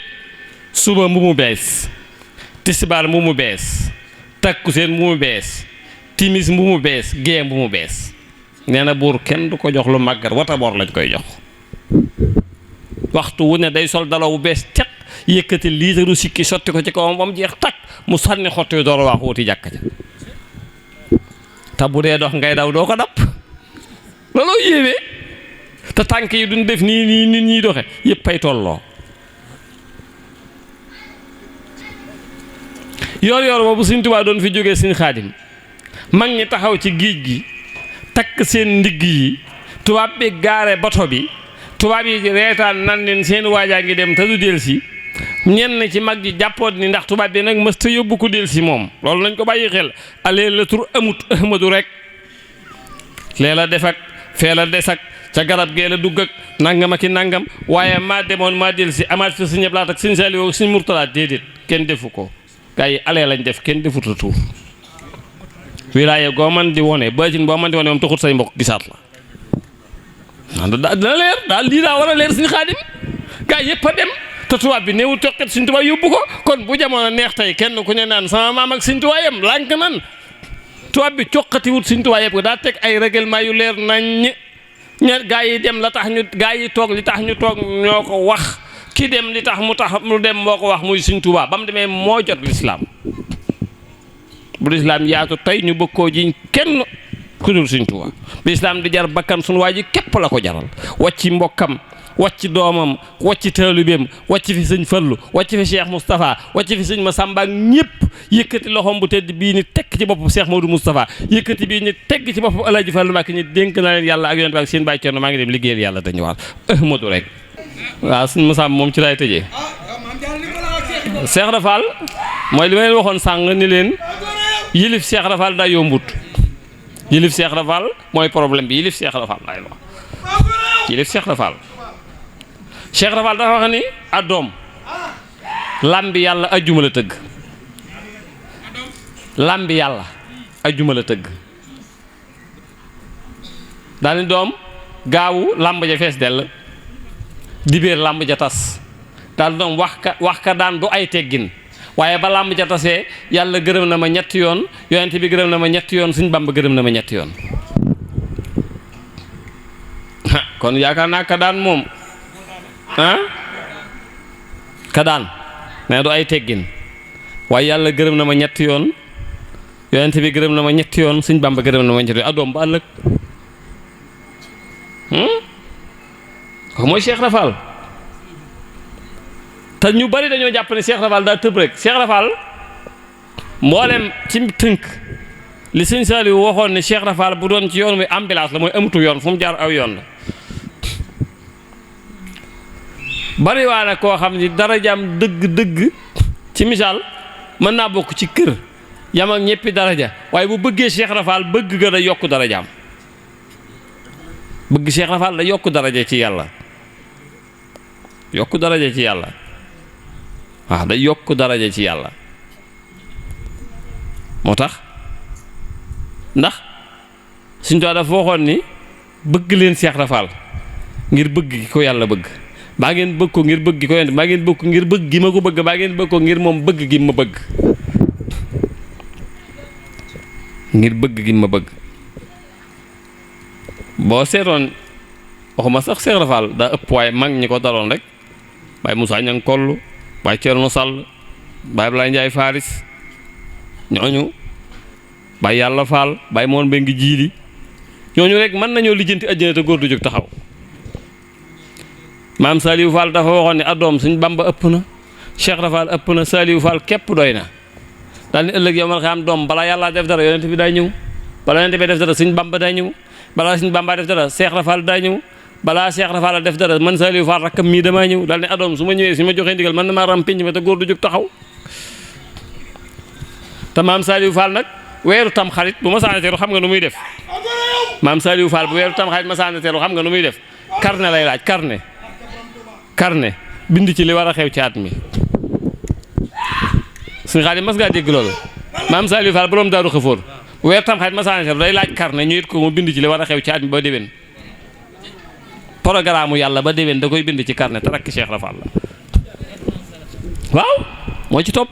suba mu mu bees tisbaar mu mu bees takkuseen mu mu bees timis mu mu bees gee mu mu bees nee na buur kenn du ko jox lu màggat wata boor lañ koy jox waxtu wu ne day sol dalaw bu bees teq yëkkati liitaru sikki sotti ko ci kawam ba mu jeex takk mu sànni xotti yu door a waax wuti jàkka ja te bu dee dox ngay daw doo ko dab looloo yéeme te tànk yi duñ def nii nit ñiy doxe yëpp ay tolloo yor boobu Sëñ Tuubaa doon fi jógee Sëñ Xaadim mag ñi taxaw ci géej gi takk seen ndigg yi tubaab bi gaare bato bi tubaab yi reetaan nan leen seen waajaa ngi dem te du delsi ñenn ci mag ji jàppoon ni ndax tubaab bi nag mësta yóbbu ko delsi moom loolu nañ ko bàyyi xel alee la tur amut ahmadu rek lee la def ak fee la des ak ca garab gee la dugg ak nangam ak i nangam waaye maa demoon maa delsi amaat fi Sëñ Abdu Lahat ak Sëñ Saaliw ak Sëñ Murtalaa déedéet kenn defu ko gaa yi alee lañ def kenn defut a tuur wilaaye goo man di wone baatin boo man di wone moom taxut say mbokk gisaat la dina leer daal lii daa war a leer Sëñ Xaadim gaa yëpp a dem te tubaab bi néewu toqet Sëñ Tuubaa yóbbu ko kon bu jamono neex tey kenn ku ne naan sama maam ak Sëñ Tuubaa yem lànk nan tubaab bi coqati wut Sëñ Tuubaa yëpp ko daa teg ay règlement yu leer nañ ña gaa yi dem la tax ñu gaa yi toog li tax ñu toog ñoo ko wax ki dem li tax mu dem moo ko wax muy Sëñ Tuubaa ba mu demee moo jot lislaam bu lislaam yaatu tey ñu bëgg koo jiñ kenn ku dul Sëñ Tuubaa bi lislaam di jar bakkan sunu waa ji képp la ko jaral wàcci mbokkam wàcci doomam wàcci taalibeem wàcci fi Sëñ Fallu wàcci fi Cheikh Moustapha wàcci fi Sëñ Masamba ak ñëpp yëkkati loxoom bu tedd bii ni tekk ci bopp Cheikh Modou Moustapha yëkkati bii ni tegg ci bopp Alaaji Fallu Mbàkke ñi dénk na leen yàlla ak yonent bi ak seen bàyyi coono maa ngi dem liggéeyal yàlla te ñëwaat ahmadu rek waaw Sëñ Masamba moom ci laay tëjee Cheikh Rafal mooy li ma leen waxoon sàng ni leen yilif Cheikh Rafal daa yombut yilif Cheikh Rafal mooy problème bi yilif Cheikh Rafal laay wax yilif Cheikh Rafal Cheikh Rafal dafa wax ni addoom làmbi yàlla ajjuma la tëgg làmbi yàlla ajjuma la tëgg daani doom gaawu làmb ja fees dell dibéer làmb ja tas daal doom wax ka daan du ay teggin waaye ba làmb ja tasee yàlla gërëm na ma ñetti yoon yonent bi gërëm na ma ñetti yoon Sëñ Bàmba gërëm na ma ñetti yoon kon yaakaar naa ka daan moom ka daan ne du ay teggin waaye yàlla gërëm na ma ñetti yoon yonent bi gërëm na ma ñetti yoon Sëñ Bàmba gërëm na ma ñetti yoon adoom ba ëllëg ko mooy Cheikh Rafal te ñu bari dañoo jàpp ne Cheikh Rafal daa tëb rek Cheikh Rafal mboolem ci tënk li Sëñ Saaliw waxoon ne Cheikh Rafal bu doon ci yoon muy ambulance la mooy amutu yoon fu mu jaar aw yoon la bari waa na koo xam ni darajaam dëgg ci misaal mën naa bokk ci kër yam ak ñeppi daraja waaye bu bëggee Cheikh Rafal bëgg ga da yokk darajaam bëgg Cheikh Rafal da yokk daraja ci yàlla yokk daraja ci yàlla waaw da yokk daraja ci yàlla moo tax ndax Sëñ Tuubaa dafa waxoon ni bëgg leen Cheikh Rafal ngir bëgg gi ko yàlla bëgg baa ngeen bëgg ko ngir bëgg gi ko yonent baa ngeen bëgg ko ngir bëgg gi ma ko bëgg baa ngeen bëgg ko ngir moom bëgg gi ma bëgg ngir bëgg gi ma bëgg boo seetoon waxuma sax Cheikh Rafal daa ëpp waaye mag ñi ko daloon rek Baye Moussa Ñang Koll Baye Cerno Sall Baye Ablaye Ndiaye Faris ñooñu Baye Yàlla Fall Baye Moon Mbengue ngi jiili ñooñu rek mën nañoo lijjanti àjjana te góor du jóg taxaw maam Saliou Fall dafa waxoon ne adoom suñ Bamba ëpp na Cheikh Rafal ëpp na Saliou Fall képp doy na daal ni ëllëg yow man xam doom balaa yàlla def dara yonent bi day ñëw balaa yonent bi def dara suñ Bamba day ñëw balaa suñ Bamba def dara Cheikh Rafal day ñëw balaa Cheikh Rafal def dara man Saliou Fall rakkam mii damaa ñëw daal ne adoom su ma ñëwee su ma joxee ndigal man na maa ram pinc ma te góor du jóg taxaw te maam Saliou Fall nag weeru tam xarit bu ma saana teeru xam nga nu muy def maam Saliou Fall bu weeru tam xarit ma saana teeru xam nga nu muy def carnet lay laaj carnet bind ci li war a xew ci at mi suñu xaar yi mas ngaa dégg loolu maam Saliou Fall borom daaru xëfoor bu weeru tam xarit ma saana teeru day laaj carnet ñu it ko mu bind ci li war a xew ci at mi ba déwén programme yàlla ba déwén da koy bind ci carnet te rakk Cheikh Rafal la waaw moo ci topp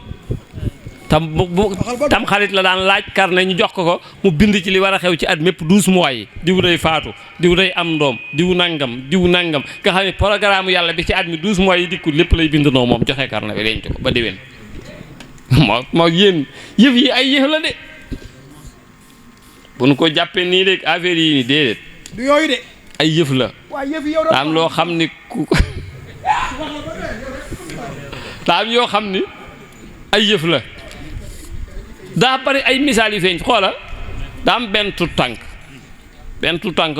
tam xarit la daan laaj carnet ñu jox ko mu bind ci li war a xew ci at mépp 12 mois yi diw day faatu diw day am ndoom diw nangam nga xam ne programme yàlla bi ci at mi 12 mois yi dikkul lépp lay bind noo moom joxe carnet bi denc ko ba déwén moo yéen yëf yi ay yëf la de bu nu ko jàppee nii de affaire yi nii déedéet du yooyu de ay yëf la daa am loo xam ni daa am yoo xam ni ay yëf la daa bari ay misaal yu feeñ xoola daa am benn tuut tànk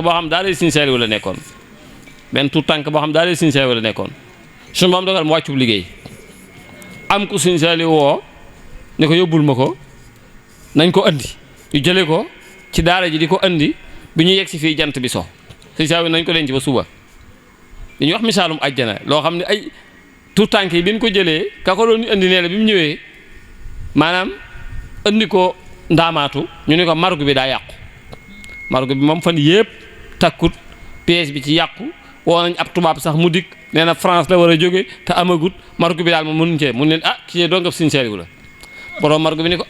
boo xam daa lay Sëñ Saaliw la nekkoon suñu moom dogal mu wàccub liggéey am ku Sëñ Saaliw woo ne ko yóbbul ma ko nañ ko andi ñu jële ko ci daara ji di ko andi bi ñu yegg si fii jant bi so Sëñ Saaliw nañ ko denc ba suba li ñuy wax misaalum àjjana loo xam ne ay tuut tànk yi bi ñu ko jëlee ka ko doon andi nee la bi mu ñëwee maanaam andi ko ndaamaatu ñu ne ko margu bi daa yàqu margu bi moom fan yëpp takkut pièce bi ci yàqu woo nañ ab tubaab sax mu dikk nee na France la war a jóge te amagut margu bi daal moom mënuñ cee mun leen kii doo nga Sëñ Saaliw la borom margu bi ne ko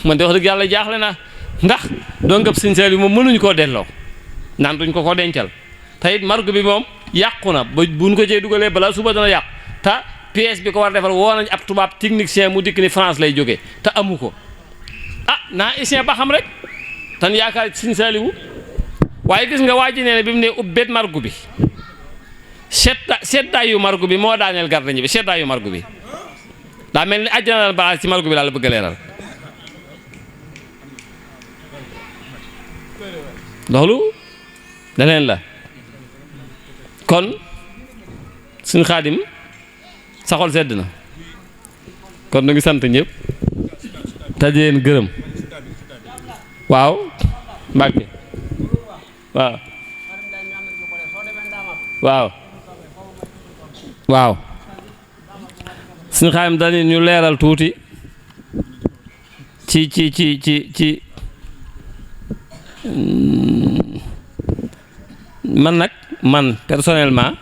man de wax dëgg yàlla jaaxle naa ndax doo nga Sëñ Saaliw moom mënuñ koo delloo naan duñ ko dencal te it margu bi moom yàqu na ba buñ ko cee dugalee balaa suba dana yàqu te pièce bi ko war defal woo nañ ab tubaab technicien mu dikk ni France lay jógee te amu ko naa essayé ba xam rek tan yaakaar Sëñ Saaliw waaye gis nga waa ji nee ne bi mu ne ubbeet margu bi seddaayu margu bi moo daaneel garde ñi bi seddaayu margu bi daa mel ni àjjana baax ci margu bi daal la bëgg a leeral loolu leneen la kon suñu Xaadim sa xol sedd na kon nu ngi sant ñëpp te di leen gërëm waaw Mbàkke waaw suñu Xaadim dañu ñu leeral tuuti ci man personnellement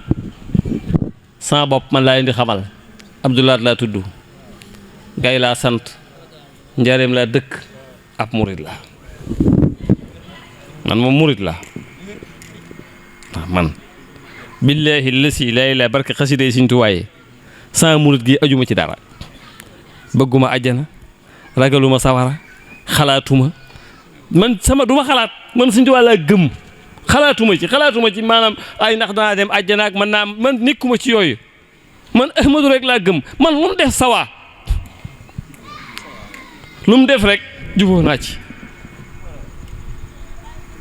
sama bopp man laa leen di xamal Abdoulaat laa tudd Gay laa sant Njaareem laa dëkk ab murit la man moom murit la man billaahi lasi laa ilaaha barke xasida yi Sëñ Tuubaa yi sama murit gi ajuma ci dara bëgguma àjjana ragaluma sawara xalaatuma man duma xalaat man Sëñ Tuubaa laa gëm xalaatuma ci maanaam ay ndax danaa dem àjjana ak man nekkuma ci yooyu man Ahmadu rek laa gëm man lu mu def sawa lu mu def rek jubóo naa ci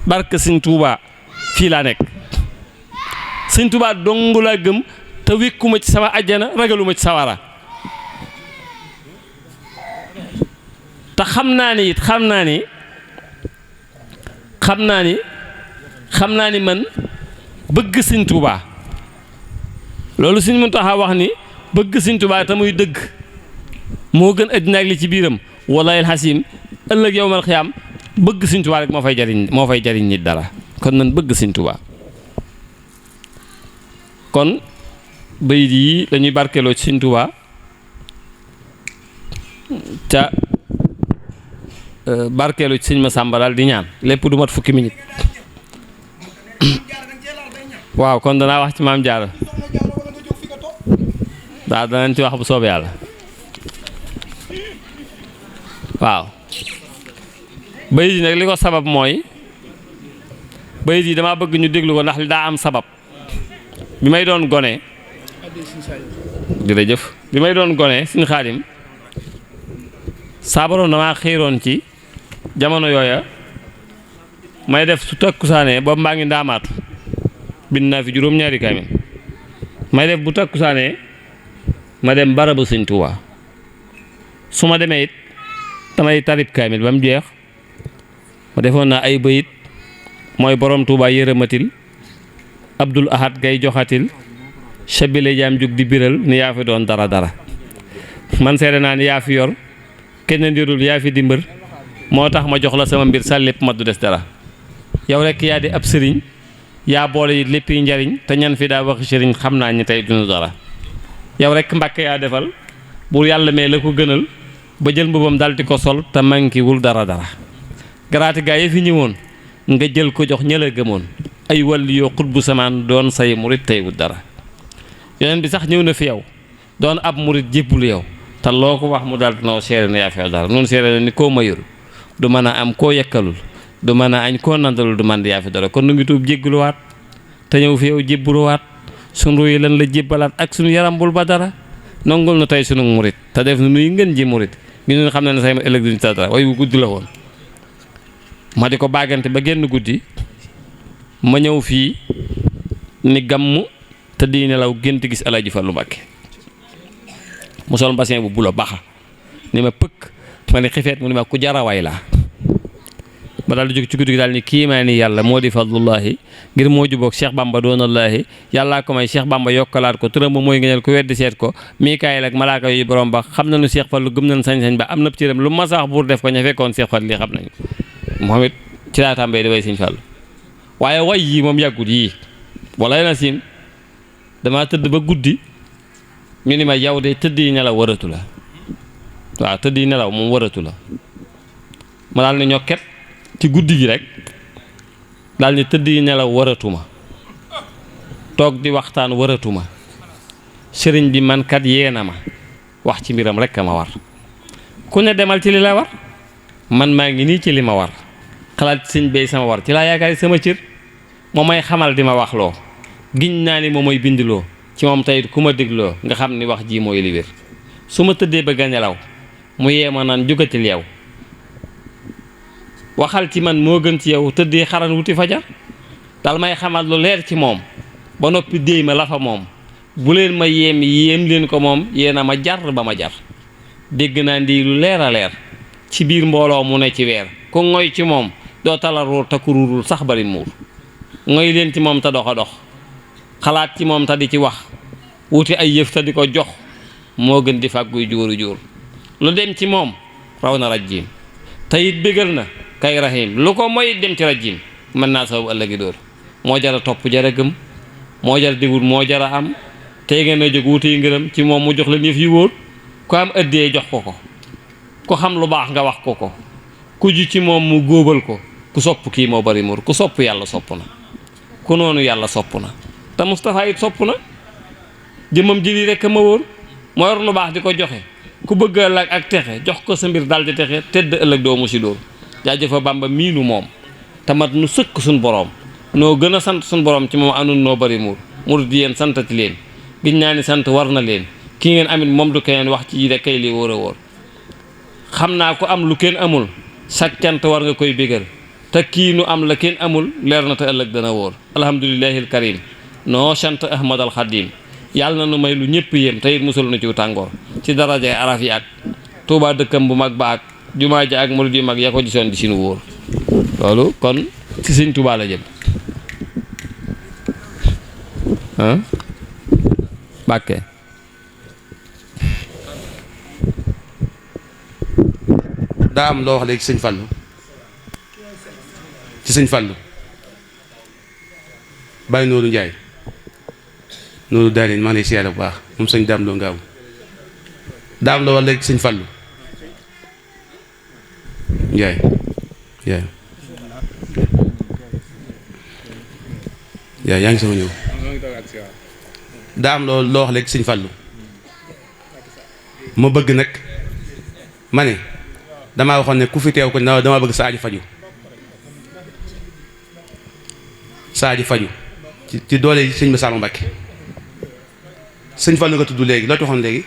barke Sëñ Tuubaa fii laa nekk Sëñ Tuubaa dong laa gëm te wékkuma ci sama àjjana ragaluma ci sawara te xam naa ni man bëgg Sëñ Tuubaa loolu Sëñ Muntaxa wax ni bëgg Sëñ Tuubaa te muy dëgg moo gën àddina ak li ci biiram wallaahi alxasim ëllëg yawmal xiyaam bëgg Sëñ Tuubaa rek moo fay jariñ nit dara kon nan bëgg Sëñ Tuubaa kon bayit yi dañuy barkeeloo ci Sëñ Tuubaa ca barkeelu ci Sëñ Masamba daal di ñaan lépp du mat fukki minute waaw kon danaa wax ci Maam Jaara danañ ci wax bu soobee yàlla waaw bayit yi nag li ko sabab mooy bayit yi dama bëgg ñu déglu ko ndax li daa am sabab bi may doon gone jërëjëf bi may doon gone Sëñ Xaadim saabaroon damaa xiiroon ci jamono yooya may def su takkusaanee boobu maa ngi ndaamaatu bind naa fi juróom-ñaari kaamil may def bu takkusaanee ma dem barabu Sëñ Tuubaa su ma demee it damay tarib kaamil ba mu jeex ma defoon naa ay bayit mooy borom Tuubaa yërëmatil Abdul Ahad gay joxatil sabile jaam jug di biral ni yaa fi doon dara dara man seede naa ni yaa fi yor kenn ndirul yaa fi di mbër moo tax ma jox la sama mbir sa lépp ma du des dara yow rek yaa di ab sëriñ yaa boole yi lépp yi njariñ te ñan fi daa waxi sëriñ xam naa ñi tey dunu dara yow rek Mbàkke yaa defal bu yàlla mee la ko gënal ba jël mbubam dal di ko sol te mankiwul dara dara garaati gaa yi fi ñëwoon nga jël ko jox ñëla gëmoon ay wàlli yoo xutbu samaan doon say murit tey wut dara yeneen bi sax ñëw na fi yow doon ab murit jébbul yow te loo ko wax mu dal noo seere na yaa fi dara noonu seere na ni koo mayul du mën a am koo yekkalul du mën a añ koo nandalul du man di yaa fi dara kon nu ngi tuub jégguluwaat te ñëw fi yow jébbuluwaat sunu yi lan la jébbalaat ak sunu yaram bul ba dara nongul na tey sunu murit te def na nuy ngën ji murit ngi ñun xam ne say ma ëllëg duñu dara way wu guddi la woon ma di ko bàggante ba génn guddi ma ñëw fii ni gàmm te di nelaw gént gis Alaaji Fallu Mbàkke mu sol bassin bu bulo baxa ni ma pëkk ma ni xifeet mu ni ma ku jarawaay laa ma daal di jóg ci guddi gi daal ni kii maa ni yàlla moo di fadlullaahi ngir moo juboog Cheikh Bamba doonallaahi yàllaa ko may Cheikh Bamba yokkalaat ko turam ba mooy ngëneel ko weddi seet ko Mikaayil ak malaaka yu borom ba xam nañu Cheikh Fallu gëm nañ sañ-sañ ba am na cëram lu ma sax buur def ko ña fekkoon Cheikh Fallu lii xam nañu moom it ci laa tàmbee di way Sëñ Fallu waaye way yii moom yàggut yii wala na sim damaa tëdd ba guddi ñu ni ma yow de tëdd yi nelaw waratu la waaw tëdd yi nelaw moom waratu la ma daal ni ñokket ci guddi gi rek daal ni tëdd yi nelaw waratuma toog di waxtaan waratuma sëriñ bi man kat yee na ma wax ci mbiram rek a ma war ku ne demal ci li la war man maa ngi nii ci li ma war xalaat sëñ bay sama war ci laa yaakaar sama cër moo may xamal di ma wax loo giñ naa ni moom mooy bindiloo ci moom tey ku ma dégloo nga xam ni wax ji mooy li wér su ma tëddee bëgg a nelaw mu yee ma naan jógatil yow waxal ci man moo gën ci yow tëddee xaran wuti fajar dal may xamal lu leer ci moom ba noppi déey ma la fa moom bu leen ma yéem leen ko moom yéena ma jar ba ma jar dégg naa ndi lu leer a leer ci biir mbooloo mu ne ci weer ku ngoy ci moom doo tala ruur te ku ruurul sax bari muur ngoy leen ci moom te dox a dox xalaat ci moom te di ci wax wuti ay yëf te di ko jox moo gën di fàgguy jóoru jóor lu dem ci moom raw na rajjiim te it bégal na kay rahim lu ko mooy dem ci rajjiim mën naa sababu ëllëgi dóor moo jara topp jara gëm moo jara digul moo jara am tey ngeen a jóg wuti ngërëm ci moom mu jox leen yëf yi wóor ku am ëddee jox ko ko ku xam lu baax nga wax ko ko ku ji ci moom mu góobal ko ku sopp kii moo bari muur ku sopp yàlla sopp na ku noonu yàlla sopp na te Moustapha it sopp na jëmmam ji lii rekk ma wóor moo yor lu baax di ko joxe ku bëgg ëllëg ak texe jox ko sa mbir dal di texe tedd ëllëg doo mu si dóor jaajëfa Bàmba miinu moom te mat nu sëkk suñ boroom noo gën a sant suñ boroom ci moom anun noo bari muur mur di yéen santati leen giñ naa ni sant war na leen ki ngeen amit moom du keneen wax ci yi de kay li wóor a wóor xam naa ko am lu kenn amul sak cant war nga koy bégal te kii nu am la kenn amul leer na te ëllëg dana wóor alhamdulillahi alkarim noo sant ahmad al xadim yàlla na nu may lu ñëpp yéem te it musul na ci tàngoor ci daraje araf yi ak Tuubaa dëkkam bu mag ba ak jumaa ja ak murid yu mag ya ko gisoon di sinu wóor loolu kon ci Sëñ Tuubaa la jëm Mbàkke daa am loo wax léegi sëñ Fallu ci sëñ Fallu bàyyi Nooru Njaay Nooru daal maa ngi lay siyaare bu baax moom sëñ daam loo ngaaw daa am loo wax léegi sëñ Fallu Njaay Njaay yaa ngi sama ñëw daa am loo wax léegi sëñ Fallu ma bëgg nag ma ne damaa waxoon ne ku fi teew ko dama bëgg sa aju faju ci doole yi sëñ Massamba Mbacké. sëñ Fallu nga tudd léegi loo ci waxoon léegi.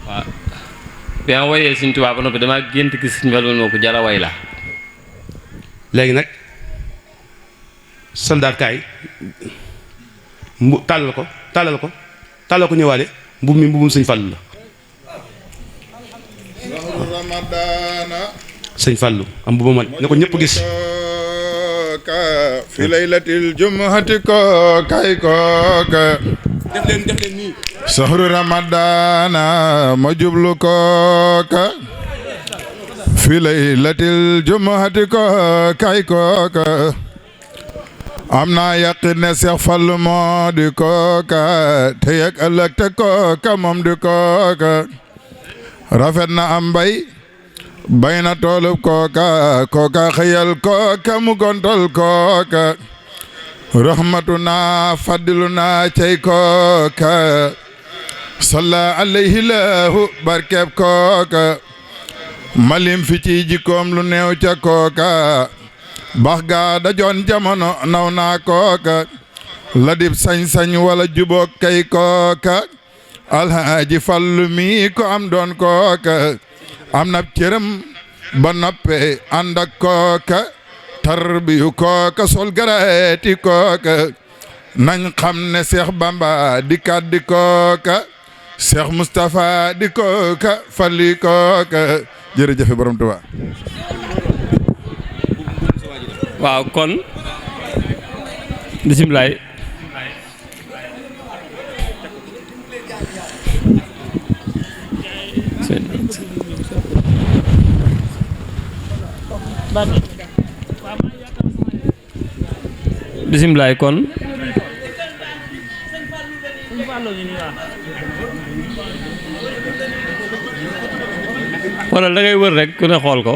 waaw bi ma woyee sëñ Tuubaa ba noppi damaa gént gis sëñ Fallu moo ko jara way la. léegi nag soldaat kaay tàllal ko ñëwaale mbubum sëñ Fallu la. sëñ Fallu am mbubu ma ne ko ñëpp gis. fi laylatil jumu'ati ko kay def leen nii sahru ramadana ma jublu kooka fi laylatil jumu'ati ko kay am naa yaqin ne Seex Fallu moo di kooka te yeg ëllëg te kooka moom di kooka rafet na am bay na toolub kooka xëyal kooka mu gontal kooka rahmatuna fadiluna cey kooka salla alayhi lahu barkeb kooka malim fi ci jikkoom lu neew ca kooka bax gaa da joon jamono naw naa kooka la dib sañ-sañ wala jubook kay kooka alhaaji Fallu mi ko am doon kooka am na cëram ba noppe ànd ak kooka tarbiyu kooka sol garaati kooka nañ xam ne Seex Bamba di kaddi kooka Seex Mustapha di kooka Falli kooka jërëjëf borom Tuubaa. waaw kon bisimilaay bisimilaay kon wala da ngay wër rek ku ne xool ko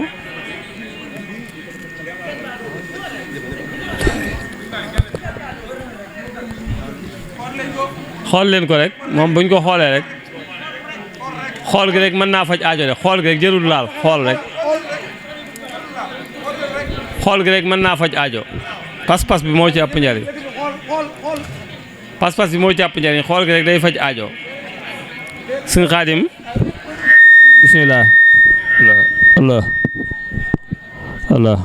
xool leen ko rek moom buñ ko xoolee rek xool gi rek mën naa faj aajo de xool gi rek jërul laal xool rek xool gi rek mën naa faj aajo pas-pas bi moo ci ëpp njariñ pas-pas bi moo ci ëpp njariñ xool gi rek day faj aajo sëñ Xaadim bismillah allah allah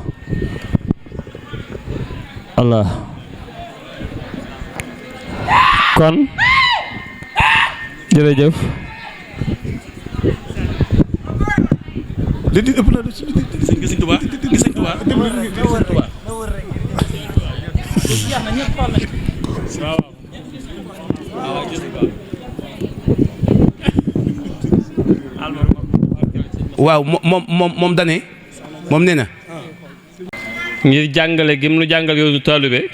allah kon jërëjëf li ëpp na sëñ Tuubaa sëñ Tuubaa waaw moom dane moom nee na ngir jàngale gim nu jàngal yoonu taalibe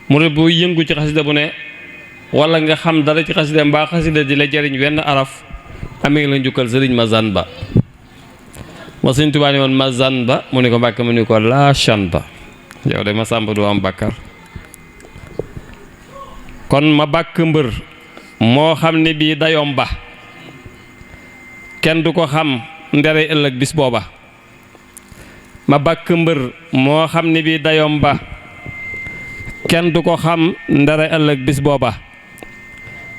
mu ne bu yëngu ci xasida bu ne wala nga xam dara ci xasida mbaa xasida di la jariñ wenn araf amee la njukkal sëriñ Mazane Ba ma sëñ Tuubaa ne woon Mazane Ba mu ne ko Mbàkke mu ne ko laa chan ba yow de ma sàmba du am bàkkar kon ma bàkk mbër moo xam ne bii dayoom ba kenn du ko xam ndere ëllëg bis booba ma bàkk mbër moo xam ne bii dayoom ba kenn du ko xam ndere ëllëg bis booba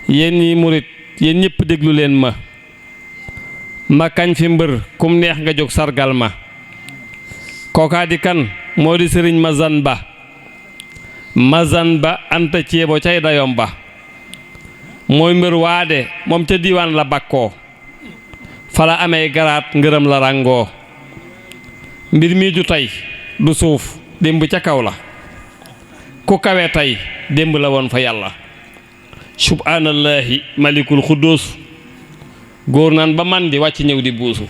yéen ñi murit yéen ñëpp déglu leen ma kañ fi mbër kum neex nga jóg sargal ma kookaa di kan moo di sëriñ Mazane Ba anta ceebo cay dayoom ba mooy mbër waade moom ca diiwaan la bakkoo fala amee garaat ngërëm la ràngoo mbir mi ju tey du suuf démb ca kaw la ku kawe tey démb la woon fa yàlla subhaanallaahi malikul xudduus góor naan ba man di wàcc ñëw di buusu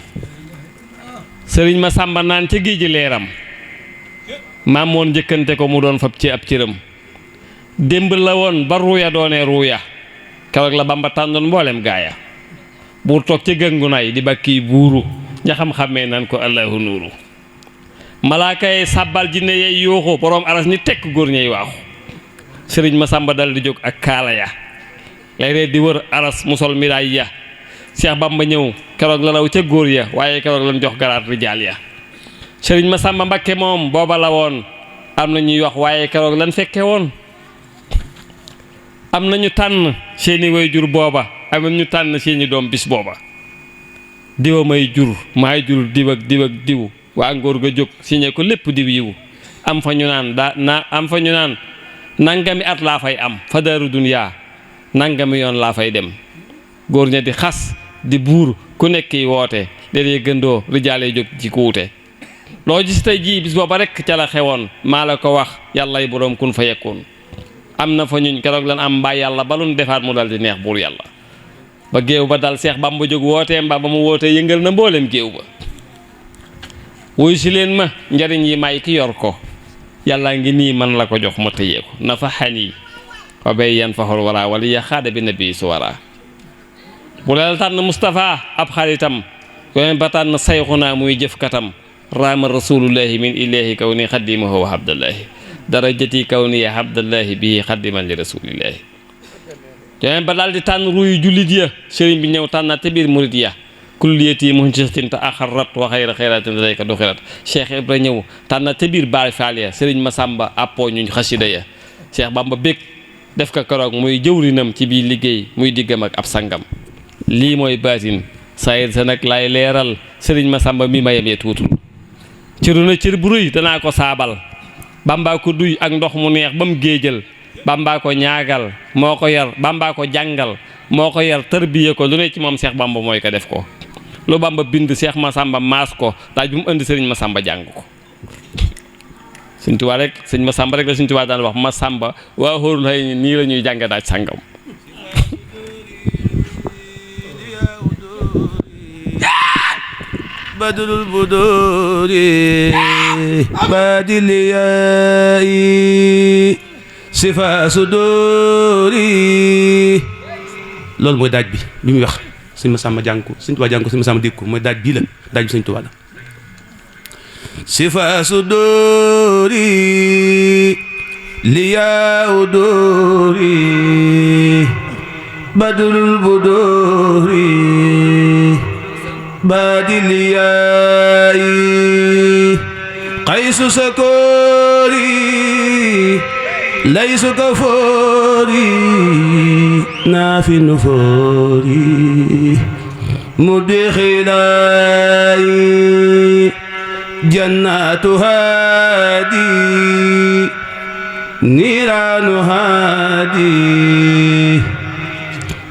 sëriñ Masamba naan ca géej ji leeram maam moon njëkkante ko mu doon fab ci ab cëram démb la woon ba ruuya doone ruuya keroog la Bamba tàndoon mboolem gaaya buur toog ca gëngu nay di bakki buuru ña xam-xammee nan ko allahu nuuru malaaka yi sàbbal jinne yey yuuxu boroom aras ni tekk góor ñey waaxu sëriñ Masamba dal di jóg ak kaala ya lay ree di wër aras mu sol miraay ya Cheikh Bamba ñëw keroog la raw ca góor ya waaye keroog lañ jox garaat rijaal ya Sëriñ Masamba Mbakke moom booba la woon am na ñuy wax waaye keroog lan fekke woon am na ñu tànn seeni way jur booba am na ñu tànn seeni doom bis booba diwa may jur maay jur diw ak diw ak diw waa ngóor ga jóg signé ko lépp diw yiw am fa ñu naan nangami at laa fay am fa daaru duniyaa nangami yoon laa fay dem góor ña di xas di buur ku nekk woote léeg-léeg gëndoo rijaale jóg ci kuute loo gis tey jii bis booba rekk ca la xewoon maa la ko wax yàllay boroom kun fa yekkoon am na fa ñuñ keroog lan am mbaa yàlla ba lu nu defaat mu dal di neex buur yàlla ba géew ba dal Seex Bamba jóg wootee mbaa ba mu wootee yëngal na mboolem géew ba wuy si leen ma njariñ yi may ki yor ko yàlla ngi nii man la ko jox ma tëyee ko na fa xanii wa bay yan faxul wara wala ya xaada bi nabi su wara bu la tànn Moustapha ab xaritam yoneen ba tànn sayxunaa muy jëfkatam raama rasulullahi min ilahi kaw ni xaddimahu wa abdallahi darajati kaw ni ya abdallahi bii xaddiman li rasulillahi yoneen ba daal di tànn ruuyu jullit ya sëriñ bi ñëw tànnaat te biir murit ya kulliyati muhjisatin ta axarat wa xayra xayratin ladayka du xirat Cheikh Ibra ñëw tànnaat te biir baay faal ya sëriñ Masamba appoo ñuñ xasida ya Cheikh Bamba bég def ko keroog muy jëwrinam ci biir liggéey muy diggam ak ab sangam lii mooy baatin sayir sa nag lay leeral sëriñ Masamba mi mayamee tuutul cëru na cër bu rëy danaa ko saabal Bamba ko duy ak ndox mu neex ba mu géejal Bamba ko ñaagal moo ko yar Bamba ko jàngal moo ko yar tërbiye ko lu ne ci moom Cheikh Bamba mooy ko def ko lu Bamba bind Cheikh Masamba maas ko daaj bu mu indi sëriñ Masamba jàng ko Sëñ Tuubaa rek sëñ Masamba rek la Sëñ Tuubaa daan wax Masamba waa xóorul xëy nii la ñuy jànge daaj sàngam badrul buduri badiliyai sifa suduri loolu mooy daaj bi muy wax sëñ Masamba jàng ko sëñ Tuubaa jàng ko sëñ Masamba dégg ko mooy daaj bii la daaj bi sëñ Tuubaa la sifa suduri liyaw duri badrul buduri badiliyai qaysu sakori laysu kafori nafi nufori mudkhilai jannatu hadi niranu hadi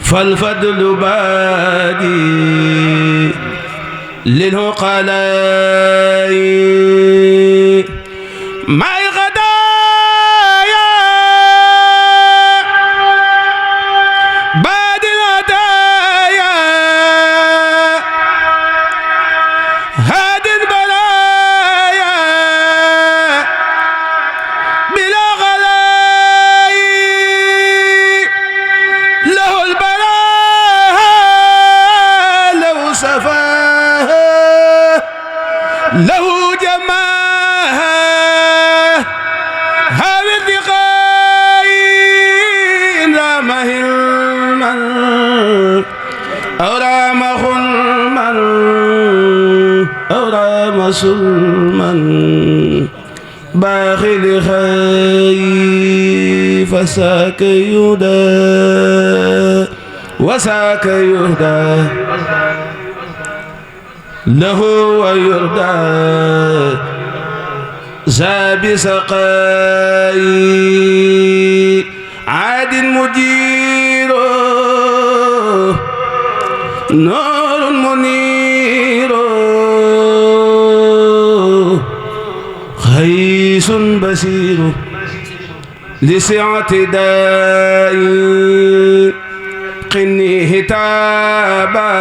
falfadlu badi للعقلاء ما الغدايا بعد الهدايا هادي البلايا بلا غلاء له البلاء له سفا له جماعة هاوي الثقاء رام هلما أو رام خلما أو رام سلما باخل خي فساك يهدى وساك يهدى له ويردى زاب سقاي عاد مجير نور منير خيس بصير لسعة داء قني هتابا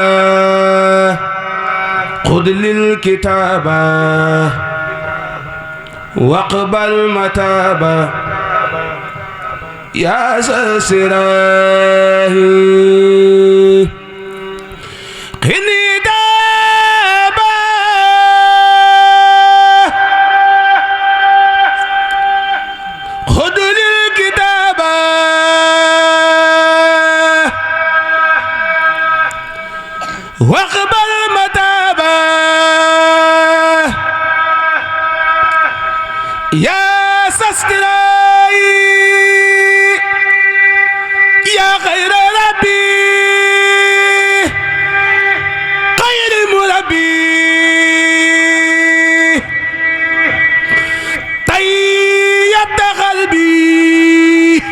خذ للكتابة واقبل متابة يا سراهي قني دابا خذ للكتابة يا سستراي يا خير ربي خير مربي طيبت قلبي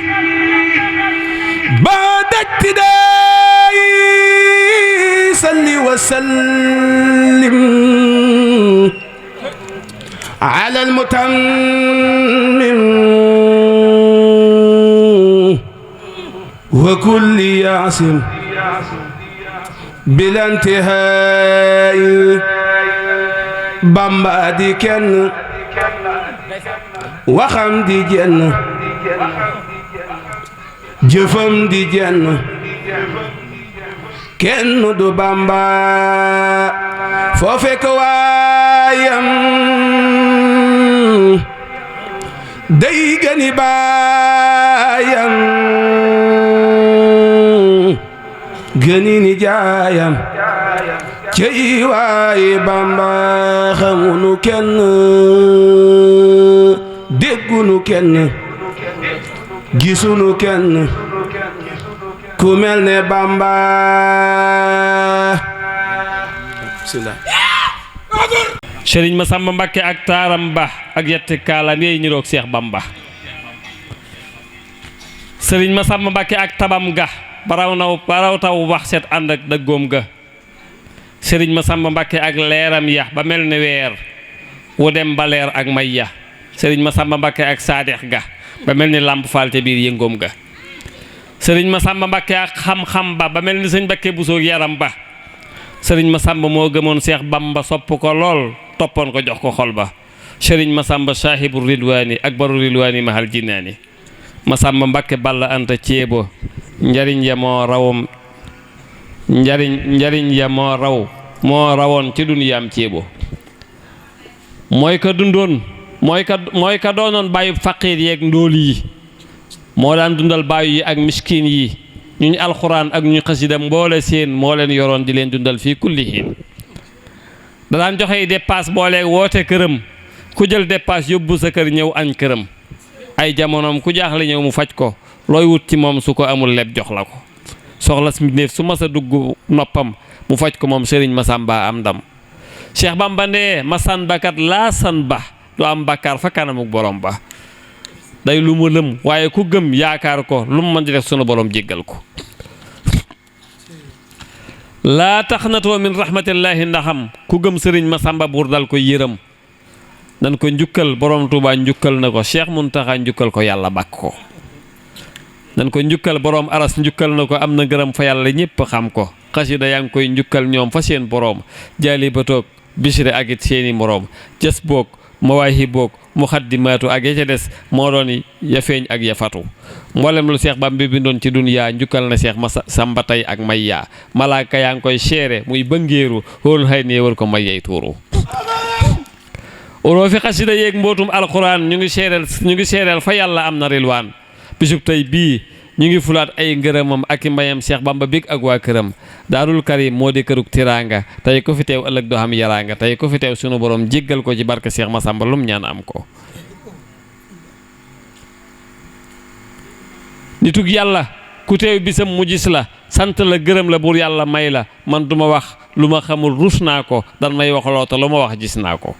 بعد ابتدائي صل وسلم على المتمم وكل يعصم بلا انتهاء بامبا دي كن وخم دي جن جفم دي جن كن دو بامبا فوفك وايم ديغني بايم gënini jaayam cey waay Bamba xamunu kenn déggunu kenn gisunu kenn ku mel ne Bamba. Sëriñ Masamba Mbakke ak taaram ba ak yetti kaalaam yeey ñiroog Seex Bamba. Sëriñ Masamba Mbakke ak tabam ga baraw taw wax set ànd ak dëggoom ga. Sëriñ Masamba Mbakke ak leeram ya ba mel ne weer wu dem ba leer ak may ya. Sëriñ Masamba Mbakke ak saadex ga ba mel ni làmp faal ca biir yëngoom ga. Sëriñ Masamba Mbakke ak xam-xam ba ba mel ni sëñ Mbakke bu soog yaram ba. Sëriñ Masamba moo gëmoon Seex Bamba sopp ko lool toppoon ko jox ko xol ba. Sëriñ Masamba saahibu ridwaani ak baru ridwaani mahal jinnaani. Masamba Mbakke balla anta ceebo njariñ ya moo rawam njariñ ya moo rawoon ci duniyaam ceebo. mooy ka dundoon mooy ka doonoon bàyyi faqiir yeeg ndóol yi moo daan dundal bàyyi yi ak miskin yi ñu alxuraan ak ñu xasida mboole seen moo leen yoroon di leen dundal fii kulli hiin. da daan joxe dépasse booleeg woote këram ku jël dépasse yóbbu sa kër ñëw añ këram. ay jamonoom ku jaaxle ñëw mu faj ko looy wut ci moom su ko amul leb jox la ko. soxla si néef su mas a dugg noppam mu faj ko moom Sëriñ Masamba am ndam. Cheikh Bamba ne Masamba kat laa san ba du am bàkkaar fa kanamuk borom ba. day lu mu lëm waaye ku gëm yaakaar ko lu mu mën di def sunu borom jéggal ko. laa taxnatoo min rahmatillahi ndaxam ku gëm Sëriñ Masamba buur dal ko yërëm. nan ko njukkal borom Tuubaa njukkal na ko Cheikh Muntaxa njukkal ko yàlla bàkk ko. nan ko njukkal borom aras njukkal na ko am na gërëm fa yàlla ñépp xam ko. xasida yaa ngi koy njukkal ñoom fa seen borom jaali ba toog bisire ak it seeni moroom jës boog mawaahi boog muxaddimaatu ak ya ca des moo doon ya feeñ ak ya fatu. mboolem lu Seex Bamba bindoon ci duniyaa njukkal na Seex Masamba tey ak may yaa malaaka yaa ngi koy seere muy bëngéeru xool xëy ne war ko may yay tuuru. uroo fi xasida yeeg mbootum alxuraan ñu ngi seereel fa yàlla am na rilwaan. bisub tey bii ñu ngi fulaat ay ngërëmam ak i mbayam Seex Bamba bég ak waa këram. daarul karim moo di kërug tiraanga tey ko fi teew ëllëg doo xam yaraanga tey ko fi teew sunu borom jéggal ko ci barke Seex Masamba lum ñaan am ko. nitug yàlla ku teew bisam mu gis la sant la gërëm la buur yàlla may la man duma wax lu ma xamul rus naa ko dan may waxloo te lu ma wax gis naa ko.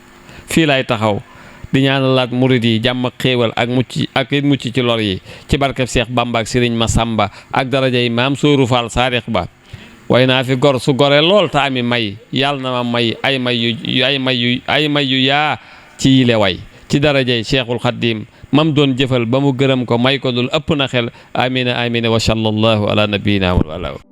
fii laay taxaw di ñaanalaat murid yi jàmm ak xéewal ak mucc ci lor yi ci barkeb Seex Bamba ak Sëriñ Masamba ak darajay maam Sooru Faal saadix ba. way naa fi gor su gore lool te ami may yàlla na ma may ay may yu yaa ci yile way ci darajay Cheikhul Xaddim mam doon jëfal ba mu gërëm ko may ko dul ëpp na xel amina amina wa sallallahu ala nabiyina wa ala